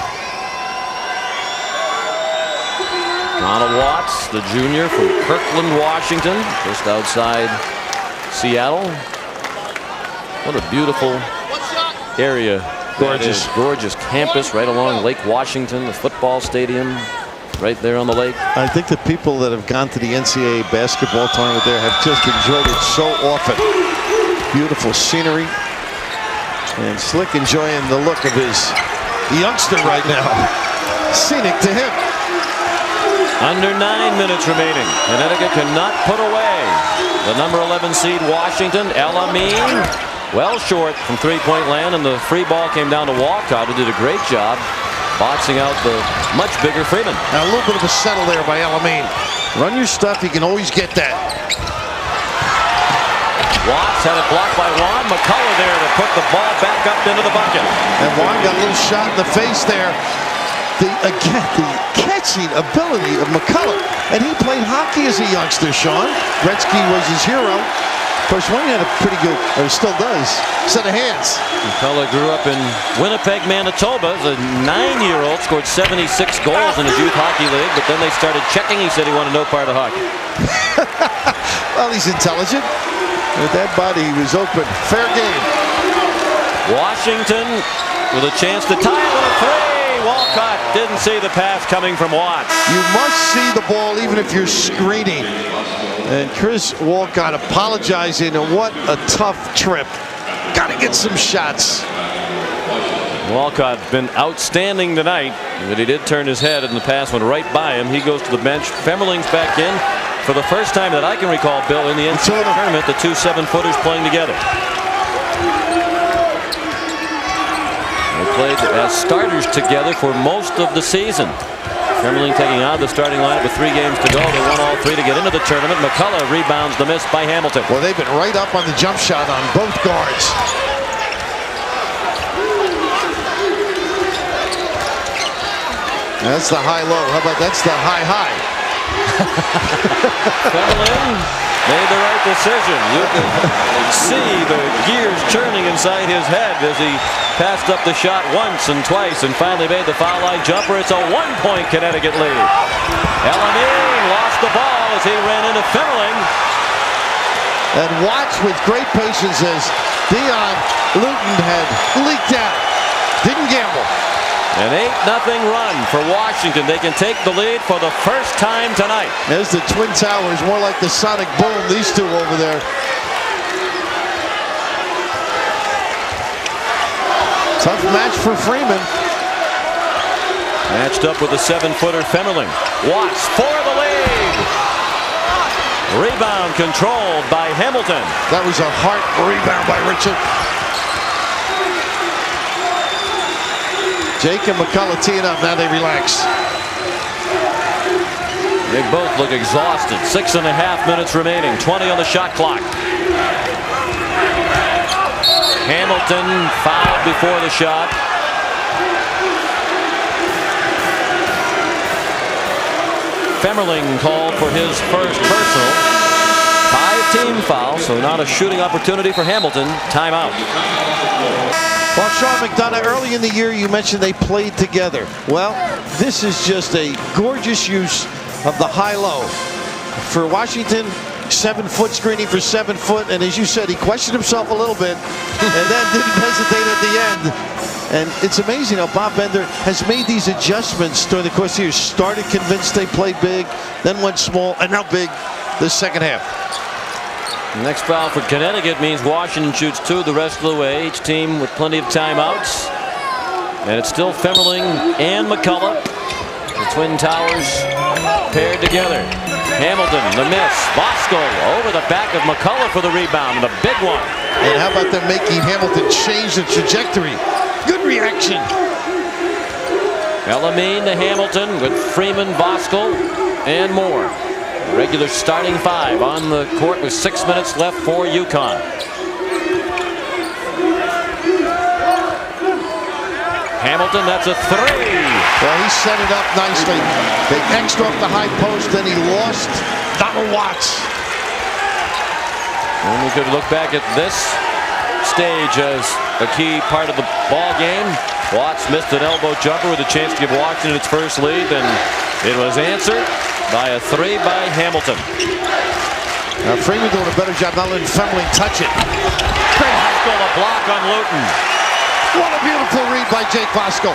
Speaker 1: Donald Watts, the junior from Kirkland, Washington, just outside Seattle. What a beautiful area. Gorgeous campus right along Lake Washington, the football stadium right there on the lake.
Speaker 2: I think the people that have gone to the NCAA basketball tournament there have just enjoyed it so often. Beautiful scenery. And Slick enjoying the look of his youngster right now. Scenic to him.
Speaker 1: Under 9 minutes remaining. Connecticut cannot put away the number 11 seed Washington. El-Amin well short from three-point land, and the free ball came down to Walcott, who did a great job boxing out the much bigger Freeman.
Speaker 2: Now a little bit of a settle there by El-Amin. Run your stuff, you can always get that.
Speaker 1: Watts had it blocked by Juan. McCullough there to put the ball back up into the bucket.
Speaker 2: And Juan got a little shot in the face there. Again, the catching ability of McCullough. And he played hockey as a youngster, Sean. Gretzky was his hero. Of course, Juan had a pretty good, or still does, set of hands.
Speaker 1: McCullough grew up in Winnipeg, Manitoba. As a 9-year-old, scored 76 goals in his youth hockey league, but then they started checking. He said he wanted no part of hockey.
Speaker 2: Well, he's intelligent. With that body, he was open. Fair game.
Speaker 1: Washington with a chance to tie it with a 3. Walcott didn't see the pass coming from Watts.
Speaker 2: You must see the ball even if you're screening. And Chris Walcott apologizing, and what a tough trip. Got to get some shots.
Speaker 1: Walcott been outstanding tonight, but he did turn his head and the pass went right by him. He goes to the bench. Femmerling's back in for the first time that I can recall, Bill, in the NCAA tournament, the 2 7-footers playing together. They played as starters together for most of the season. Femmerling taking out the starting lineup with 3 games to go. They won all 3 to get into the tournament. McCullough rebounds the miss by Hamilton.
Speaker 2: Well, they've been right up on the jump shot on both guards. That's the high-low. How about that's the high-high?
Speaker 1: Femmerling made the right decision. You can see the gears turning inside his head as he passed up the shot once and twice and finally made the foul line jumper. It's a 1-point Connecticut lead. El-Amin lost the ball as he ran into Femmerling.
Speaker 2: And Watts with great patience as Dion Luton had leaked out. Didn't gamble.
Speaker 1: An 8-0 run for Washington. They can take the lead for the first time tonight.
Speaker 2: There's the Twin Towers, more like the sonic boom, these two over there. Tough match for Freeman.
Speaker 1: Matched up with a 7-footer Femmerling. Watts for the lead. Rebound controlled by Hamilton.
Speaker 2: That was a heart rebound by Richard. Jake and McCullough teeing up. Now they relax.
Speaker 1: They both look exhausted. 6.5 minutes remaining. 20 on the shot clock. Hamilton fouled before the shot. Femmerling called for his first personal. 5-team foul, so not a shooting opportunity for Hamilton. Timeout.
Speaker 2: Well, Sean McDonough, early in the year you mentioned they played together. Well, this is just a gorgeous use of the high-low. For Washington, 7-foot screening for 7 foot, and as you said, he questioned himself a little bit and then didn't hesitate at the end. And it's amazing how Bob Bender has made these adjustments during the course of the year. Started convinced they played big, then went small, and now big this second half.
Speaker 1: The next foul for Connecticut means Washington shoots 2 the rest of the way. Each team with plenty of timeouts. And it's still Femmerling and McCullough. The Twin Towers paired together. Hamilton, the miss. Bosco over the back of McCullough for the rebound, and a big one.
Speaker 2: And how about them making Hamilton change the trajectory? Good reaction.
Speaker 1: Elamine to Hamilton with Freeman, Bosco, and more. Regular starting 5 on the court with 6 minutes left for UConn. Hamilton, that's a 3.
Speaker 2: Well, he set it up nicely. They X'd off the high post, then he lost Donald Watts.
Speaker 1: And we could look back at this stage as a key part of the ball game. Watts missed an elbow jumper with a chance to give Washington its first lead, and it was answered by a 3 by Hamilton.
Speaker 2: Now Freeman doing a better job not letting Femmerling touch it.
Speaker 1: Bosco, a block on Luton.
Speaker 2: What a beautiful read by Jake Bosco.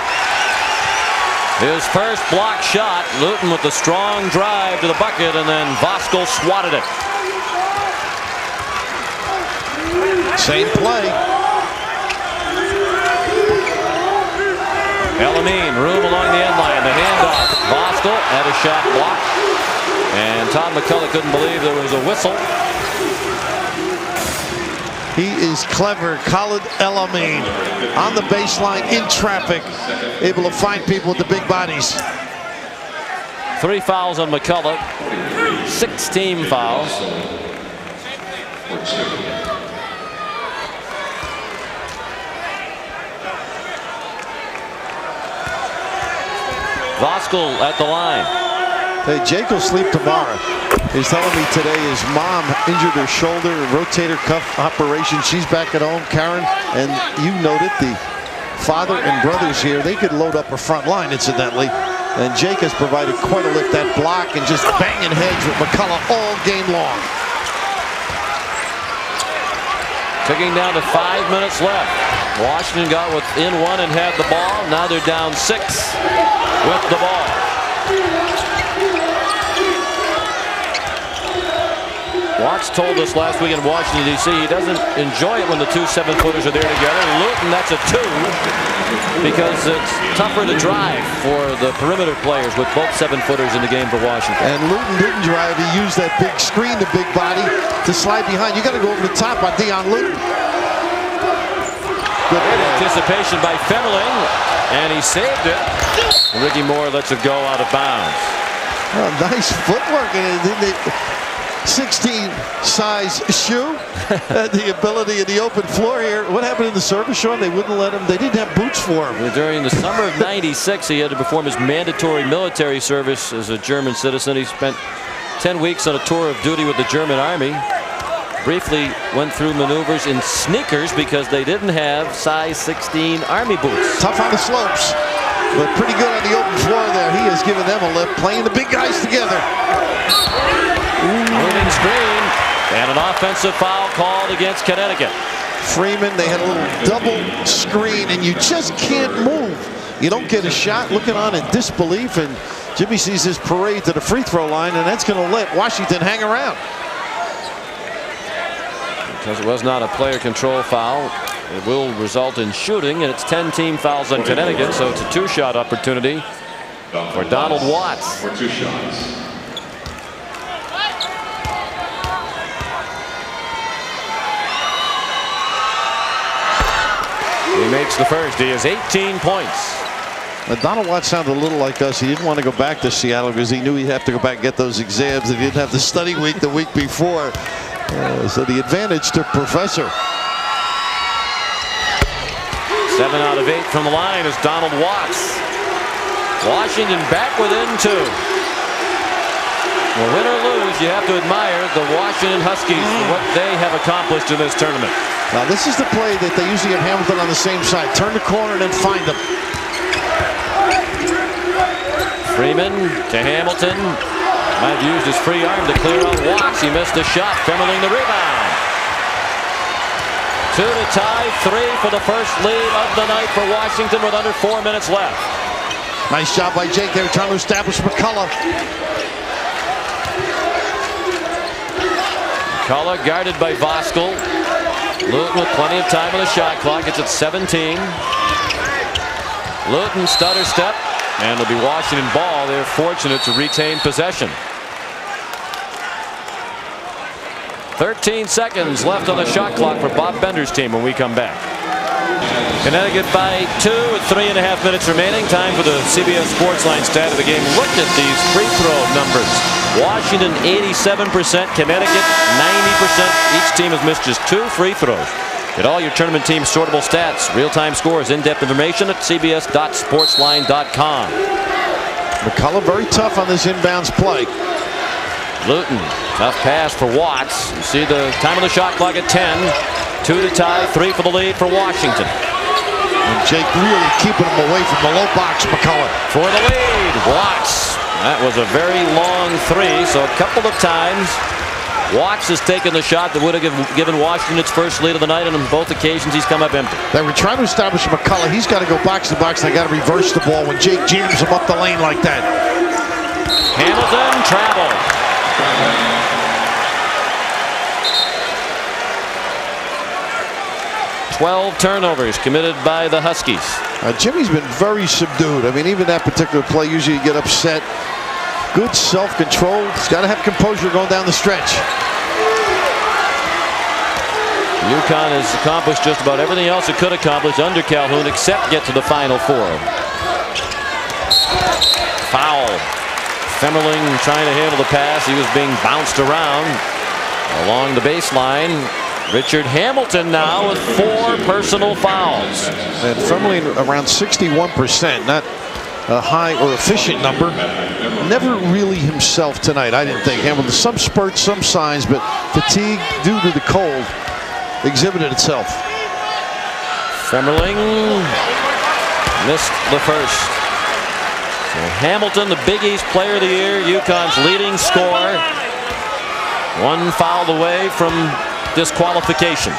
Speaker 1: His first block shot. Luton with the strong drive to the bucket, and then Bosco swatted it.
Speaker 2: Same play.
Speaker 1: Elamine, room along the end line. The handoff. Bosco had a shot blocked, and Todd McCullough couldn't believe there was a whistle.
Speaker 2: He is clever. Khalid Elamine on the baseline in traffic, able to find people with the big bodies.
Speaker 1: 3 fouls on McCullough. 6 team fouls. Voskuhl at the line.
Speaker 2: Hey, Jake will sleep tomorrow. He's telling me today his mom injured her shoulder, rotator cuff operation. She's back at home. Karen, and you noted the father and brothers here, they could load up a front line, incidentally. And Jake has provided quite a lift. That block and just banging heads with McCullough all game long.
Speaker 1: Ticking down to 5 minutes left. Washington got within 1 and had the ball. Now they're down 6 with the ball. Watts told us last week in Washington, D.C. he doesn't enjoy it when the 2 7-footers are there together. Luton, that's a 2 because it's tougher to drive for the perimeter players with both 7-footers in the game for Washington.
Speaker 2: And Luton didn't drive. He used that big screen, the big body, to slide behind. You got to go over the top on Dion Luton.
Speaker 1: Good anticipation by Femmerling, and he saved it. And Ricky Moore lets it go out of bounds.
Speaker 2: Oh, nice footwork. And 16 size shoe. The ability in the open floor here. What happened in the service, Sean? They wouldn't let him. They didn't have boots for him.
Speaker 1: During the summer of '96, he had to perform his mandatory military service as a German citizen. He spent 10 weeks on a tour of duty with the German army. Briefly went through maneuvers in sneakers because they didn't have size 16 army boots.
Speaker 2: Tough on the slopes, but pretty good on the open floor there. He has given them a lift, playing the big guys together.
Speaker 1: Moving screen, and an offensive foul called against Connecticut.
Speaker 2: Freeman, they had a little double screen, and you just can't move. You don't get a shot, looking on in disbelief, and Jimmy sees his parade to the free throw line, and that's going to let Washington hang around.
Speaker 1: Because it was not a player control foul, it will result in shooting, and it's 10 team fouls on Connecticut, so it's a 2-shot opportunity for Donald Watts.
Speaker 7: For 2 shots.
Speaker 1: He makes the first. He has 18 points.
Speaker 2: Now, Donald Watts sounded a little like us. He didn't want to go back to Seattle because he knew he'd have to go back and get those exams. He didn't have the study week the week before. So the advantage to Professor.
Speaker 1: 7 out of 8 from the line is Donald Watts. Washington back within 2. Well, win or lose, you have to admire the Washington Huskies for what they have accomplished in this tournament.
Speaker 2: Now, this is the play that they usually have Hamilton on the same side. Turn the corner and then find them.
Speaker 1: Freeman to Hamilton. Might have used his free arm to clear out Watts. He missed the shot. Femmerling the rebound. Two to tie, three for the first lead of the night for Washington with under 4 minutes left.
Speaker 2: Nice job by Jake there trying to establish McCullough.
Speaker 1: McCullough guarded by Voskuhl. Luton with plenty of time on the shot clock. It's at 17. Luton stutter step, and it'll be Washington ball. They're fortunate to retain possession. 13 seconds left on the shot clock for Bob Bender's team when we come back. Connecticut by 2 with 3.5 minutes remaining. Time for the CBS Sportsline stat of the game. Look at these free throw numbers. Washington 87%, Connecticut 90%. Each team has missed just 2 free throws. Get all your tournament team sortable stats, real-time scores, in-depth information at cbs.sportsline.com.
Speaker 2: McCullough very tough on this inbounds play.
Speaker 1: Luton, tough pass for Watts. You see the time on the shot clock at 10. 2 to tie, 3 for the lead for Washington.
Speaker 2: And Jake really keeping him away from the low box, McCullough.
Speaker 1: For the lead, Watts. That was a very long 3, so a couple of times Watts has taken the shot that would have given Washington its first lead of the night, and on both occasions he's come up empty.
Speaker 2: They were trying to establish McCullough. He's got to go box to box. They got to reverse the ball when Jake jams him up the lane like that.
Speaker 1: Hamilton travel. 12 turnovers committed by the Huskies.
Speaker 2: Jimmy's been very subdued. I mean, even that particular play, usually you get upset. Good self-control. He's got to have composure going down the stretch.
Speaker 1: UConn has accomplished just about everything else it could accomplish under Calhoun except get to the Final Four. Foul. Femmerling trying to handle the pass. He was being bounced around along the baseline. Richard Hamilton now with 4 personal fouls.
Speaker 2: And Femmerling around 61%, not a high or efficient number. Never really himself tonight, I didn't think. Hamilton, some spurts, some signs, but fatigue due to the cold exhibited itself.
Speaker 1: Femmerling missed the first. So Hamilton, the Big East Player of the Year, UConn's leading scorer. 1 foul away from disqualification.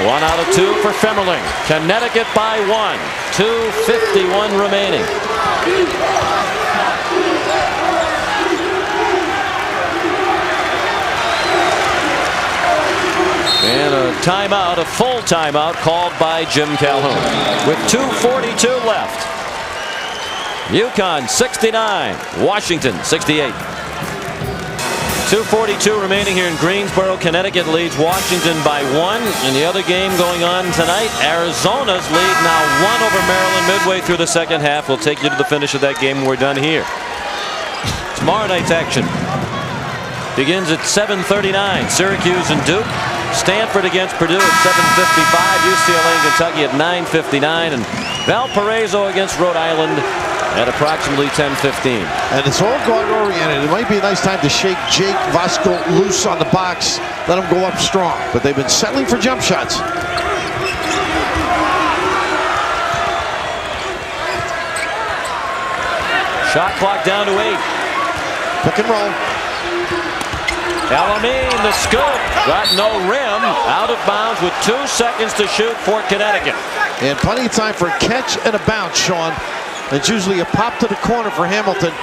Speaker 1: 1 out of 2 for Femmerling. Connecticut by 1. 2:51 remaining. And a timeout, a full timeout called by Jim Calhoun with 2:42 left. UConn 69, Washington 68. 2:42 remaining here in Greensboro. Connecticut leads Washington by 1. In the other game going on tonight, Arizona's lead now 1 over Maryland midway through the second half. We'll take you to the finish of that game when we're done here. Tomorrow night's action begins at 7:39. Syracuse and Duke. Stanford against Purdue at 7:55. UCLA and Kentucky at 9:59. And Valparaiso against Rhode Island at approximately 10:15.
Speaker 2: And it's all guard oriented. It might be a nice time to shake Jake Voskuhl loose on the box. Let him go up strong. But they've been settling for jump shots.
Speaker 1: Shot clock down to 8.
Speaker 2: Pick and roll.
Speaker 1: Alamine, the scoop. Got no rim. Out of bounds with 2 seconds to shoot for Connecticut.
Speaker 2: And plenty of time for a catch and a bounce, Sean. It's usually a pop to the corner for Hamilton.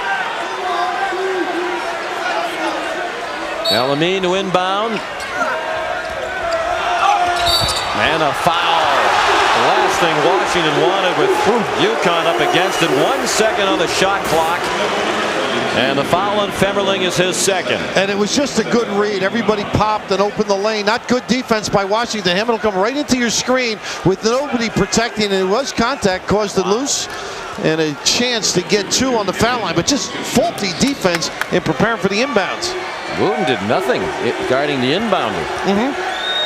Speaker 1: Alamine to inbound. And a foul. The last thing Washington wanted with UConn up against it. 1 second on the shot clock. And the foul on Femmerling is his second.
Speaker 2: And it was just a good read. Everybody popped and opened the lane. Not good defense by Washington. Hamilton come right into your screen with nobody protecting. And it was contact, caused it loose. And a chance to get 2 on the foul line. But just faulty defense in preparing for the inbounds.
Speaker 1: Wooten did nothing guarding the inbounder.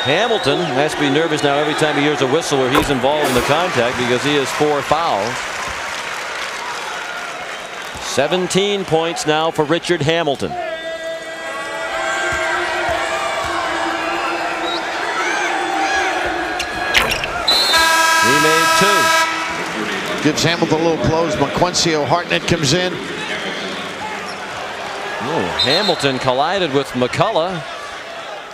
Speaker 1: Hamilton has to be nervous now every time he hears a whistle or he's involved in the contact because he has 4 fouls. 17 points now for Richard Hamilton. He made 2.
Speaker 2: Gives Hamilton a little close. Monquencio Hartnett comes in.
Speaker 1: Hamilton collided with McCullough.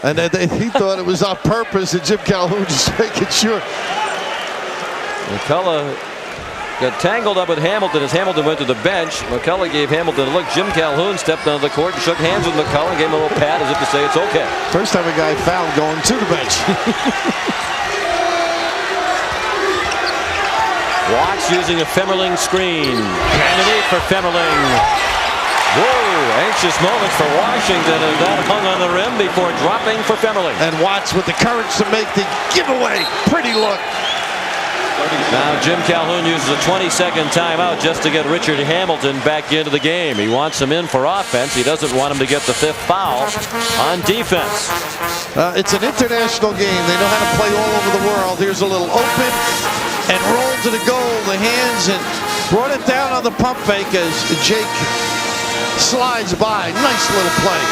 Speaker 2: And he thought it was on purpose, and Jim Calhoun just making sure.
Speaker 1: McCullough got tangled up with Hamilton as Hamilton went to the bench. McCullough gave Hamilton a look. Jim Calhoun stepped onto the court and shook hands with McCullough and gave him a little pat as if to say it's okay.
Speaker 2: First time a guy fouled going to the bench.
Speaker 1: Watts using a Femmerling screen. Candidate for Femmerling. Whoa, anxious moments for Washington, and that hung on the rim before dropping for Femmerling.
Speaker 2: And Watts with the courage to make the giveaway. Pretty look.
Speaker 1: Now Jim Calhoun uses a 20-second timeout just to get Richard Hamilton back into the game. He wants him in for offense. He doesn't want him to get the 5th foul on defense.
Speaker 2: It's an international game. They know how to play all over the world. Here's a little open and roll to the goal. The hands, and brought it down on the pump fake as Jake slides by. Nice little play.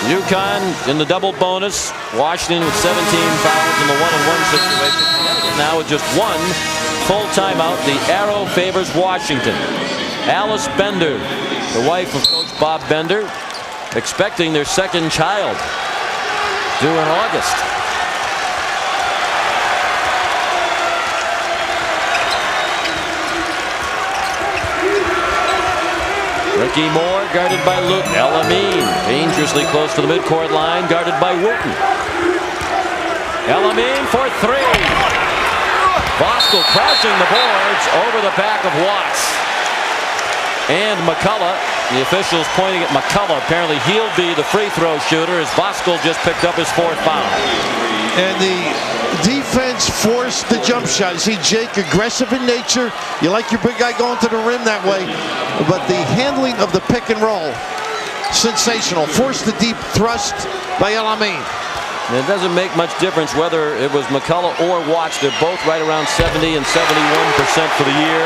Speaker 1: UConn in the double bonus. Washington with 17 fouls in the 1-on-1 situation. Now with just one full timeout, the arrow favors Washington. Alice Bender, the wife of Coach Bob Bender, expecting their second child due in August. Ricky Moore guarded by Luke. Elamine dangerously close to the midcourt line, guarded by Wooten. Elamine for 3. Bosco crashing the boards over the back of Watts. And McCullough, the officials pointing at McCullough. Apparently he'll be the free throw shooter as Bosco just picked up his 4th foul.
Speaker 2: And the defense forced the jump shot. See Jake aggressive in nature. You like your big guy going to the rim that way. But the handling of the pick and roll, sensational. Forced the deep thrust by Elamine.
Speaker 1: It doesn't make much difference whether it was McCullough or Watts. They're both right around 70 and 71% for the year.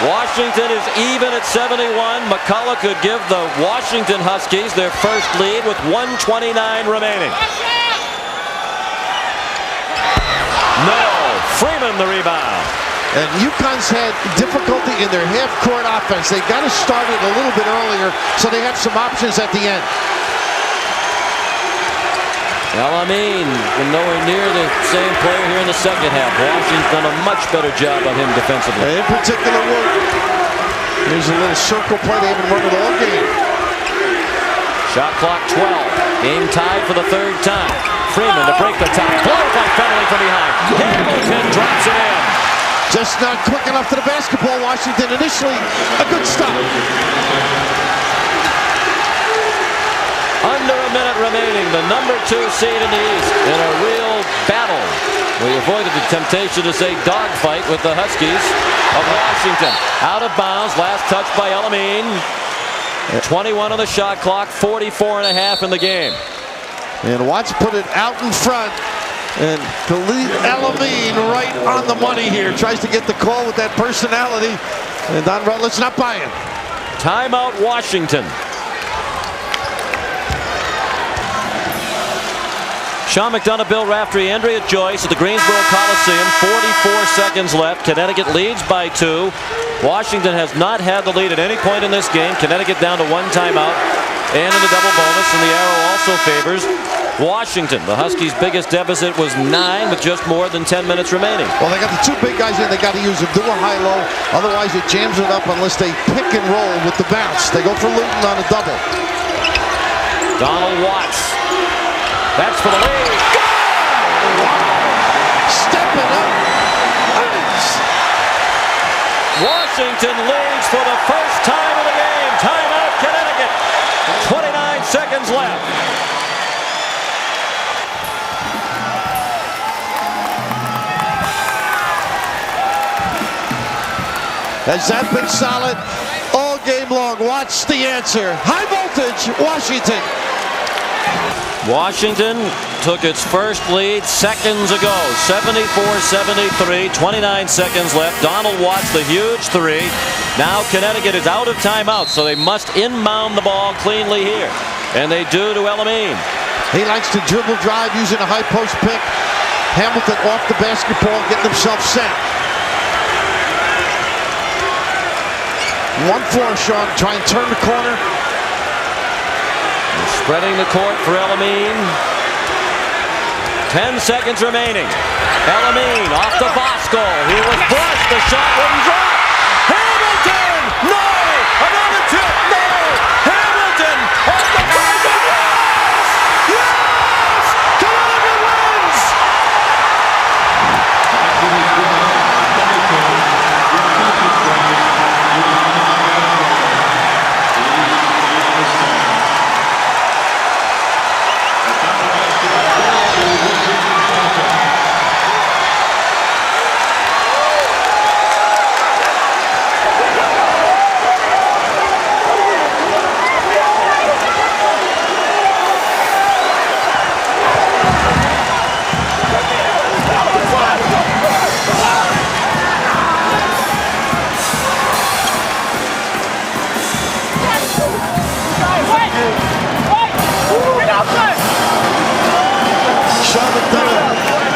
Speaker 1: Washington is even at 71. McCullough could give the Washington Huskies their first lead with 1:29 remaining. No, Freeman the rebound.
Speaker 2: And UConn's had difficulty in their half-court offense. They got to start it a little bit earlier so they have some options at the end.
Speaker 1: Elamine nowhere near the same player here in the second half. Washington's done a much better job on him defensively.
Speaker 2: In particular, there's a little circle play they haven't run it all game.
Speaker 1: Shot clock 12. Game tied for the 3rd time. Freeman to break the tie. Blocked by Fenley from behind. Hamilton drops it in.
Speaker 2: Just not quick enough to the basketball. Washington initially a good stop.
Speaker 1: Under a minute remaining, the number 2 seed in the East in a real battle. We avoided the temptation to say dogfight with the Huskies of Washington. Out of bounds, last touch by Elamine. 21 on the shot clock, 44.5 in the game.
Speaker 2: And Watts put it out in front. And Elamine right on the money here. Tries to get the call with that personality. And Don Rutledge not buying.
Speaker 1: Timeout Washington. Sean McDonough, Bill Raftery, Andrea Joyce at the Greensboro Coliseum. 44 seconds left. Connecticut leads by 2. Washington has not had the lead at any point in this game. Connecticut down to 1 timeout. And in the double bonus, and the arrow also favors Washington. The Huskies' biggest deficit was 9 with just more than 10 minutes remaining.
Speaker 2: Well, they got the 2 big guys in. They got to use them. Do a high-low. Otherwise, it jams it up unless they pick and roll with the bounce. They go for Luton on a double.
Speaker 1: Donald Watts. That's for the lead.
Speaker 2: Stepping up.
Speaker 1: Washington leads for the first time in the game. Timeout, Connecticut. 29 seconds left.
Speaker 2: Has that been solid all game long? Watch the answer. High voltage, Washington.
Speaker 1: Washington took its first lead seconds ago. 74-73, 29 seconds left. Donald Watts, the huge 3. Now Connecticut is out of timeout, so they must inbound the ball cleanly here. And they do to Elamine.
Speaker 2: He likes to dribble drive using a high post pick. Hamilton off the basketball, getting himself set. 1-4, Sean. Try and turn the corner.
Speaker 1: Spreading the court for Elamine. 10 seconds remaining. Elamine off to Bosco. He was brushed. The shot wouldn't drop. Hamilton! No! Another tip! No! Hamilton off the buzzer! Yes! Yes! Connecticut wins!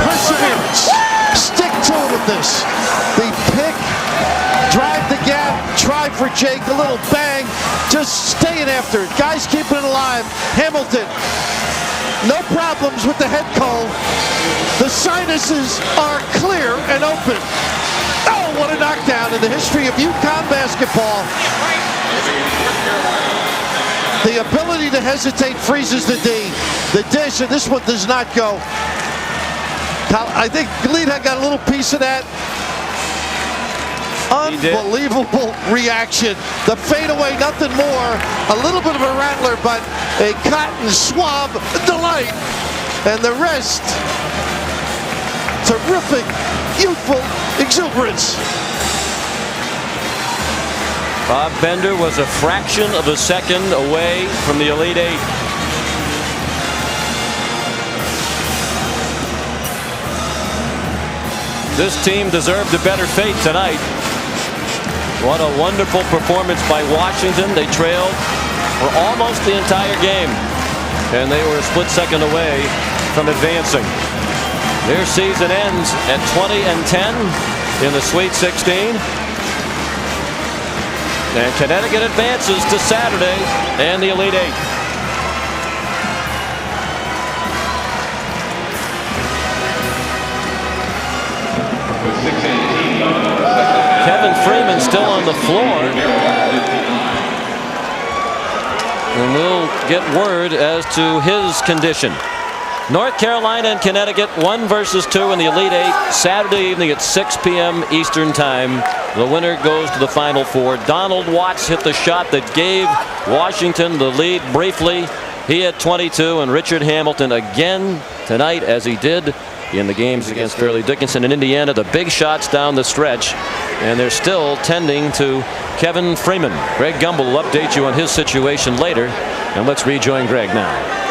Speaker 2: Perseverance. Stick to it with this. The pick, drive the gap, try for Jake, a little bang, just staying after it. Guys keeping it alive. Hamilton, no problems with the head cold. The sinuses are clear and open. Oh, what a knockdown in the history of UConn basketball. The ability to hesitate freezes the D. The dish, and this one does not go. I think Galita got a little piece of that. Unbelievable reaction. The fadeaway, nothing more. A little bit of a rattler, but a cotton swab delight. And the rest, terrific, youthful exuberance.
Speaker 1: Bob Bender was a fraction of a second away from the Elite Eight. This team deserved a better fate tonight. What a wonderful performance by Washington. They trailed for almost the entire game, and they were a split second away from advancing. Their season ends at 20-10 in the Sweet 16. And Connecticut advances to Saturday and the Elite Eight. Kevin Freeman still on the floor. And we'll get word as to his condition. North Carolina and Connecticut 1 versus 2 in the Elite Eight Saturday evening at 6 p.m. Eastern Time. The winner goes to the Final Four. Donald Watts hit the shot that gave Washington the lead briefly. He had 22, and Richard Hamilton again tonight, as he did in the games against Fairleigh Dickinson and Indiana. The big shots down the stretch, and they're still tending to Kevin Freeman. Greg Gumbel will update you on his situation later, and let's rejoin Greg now.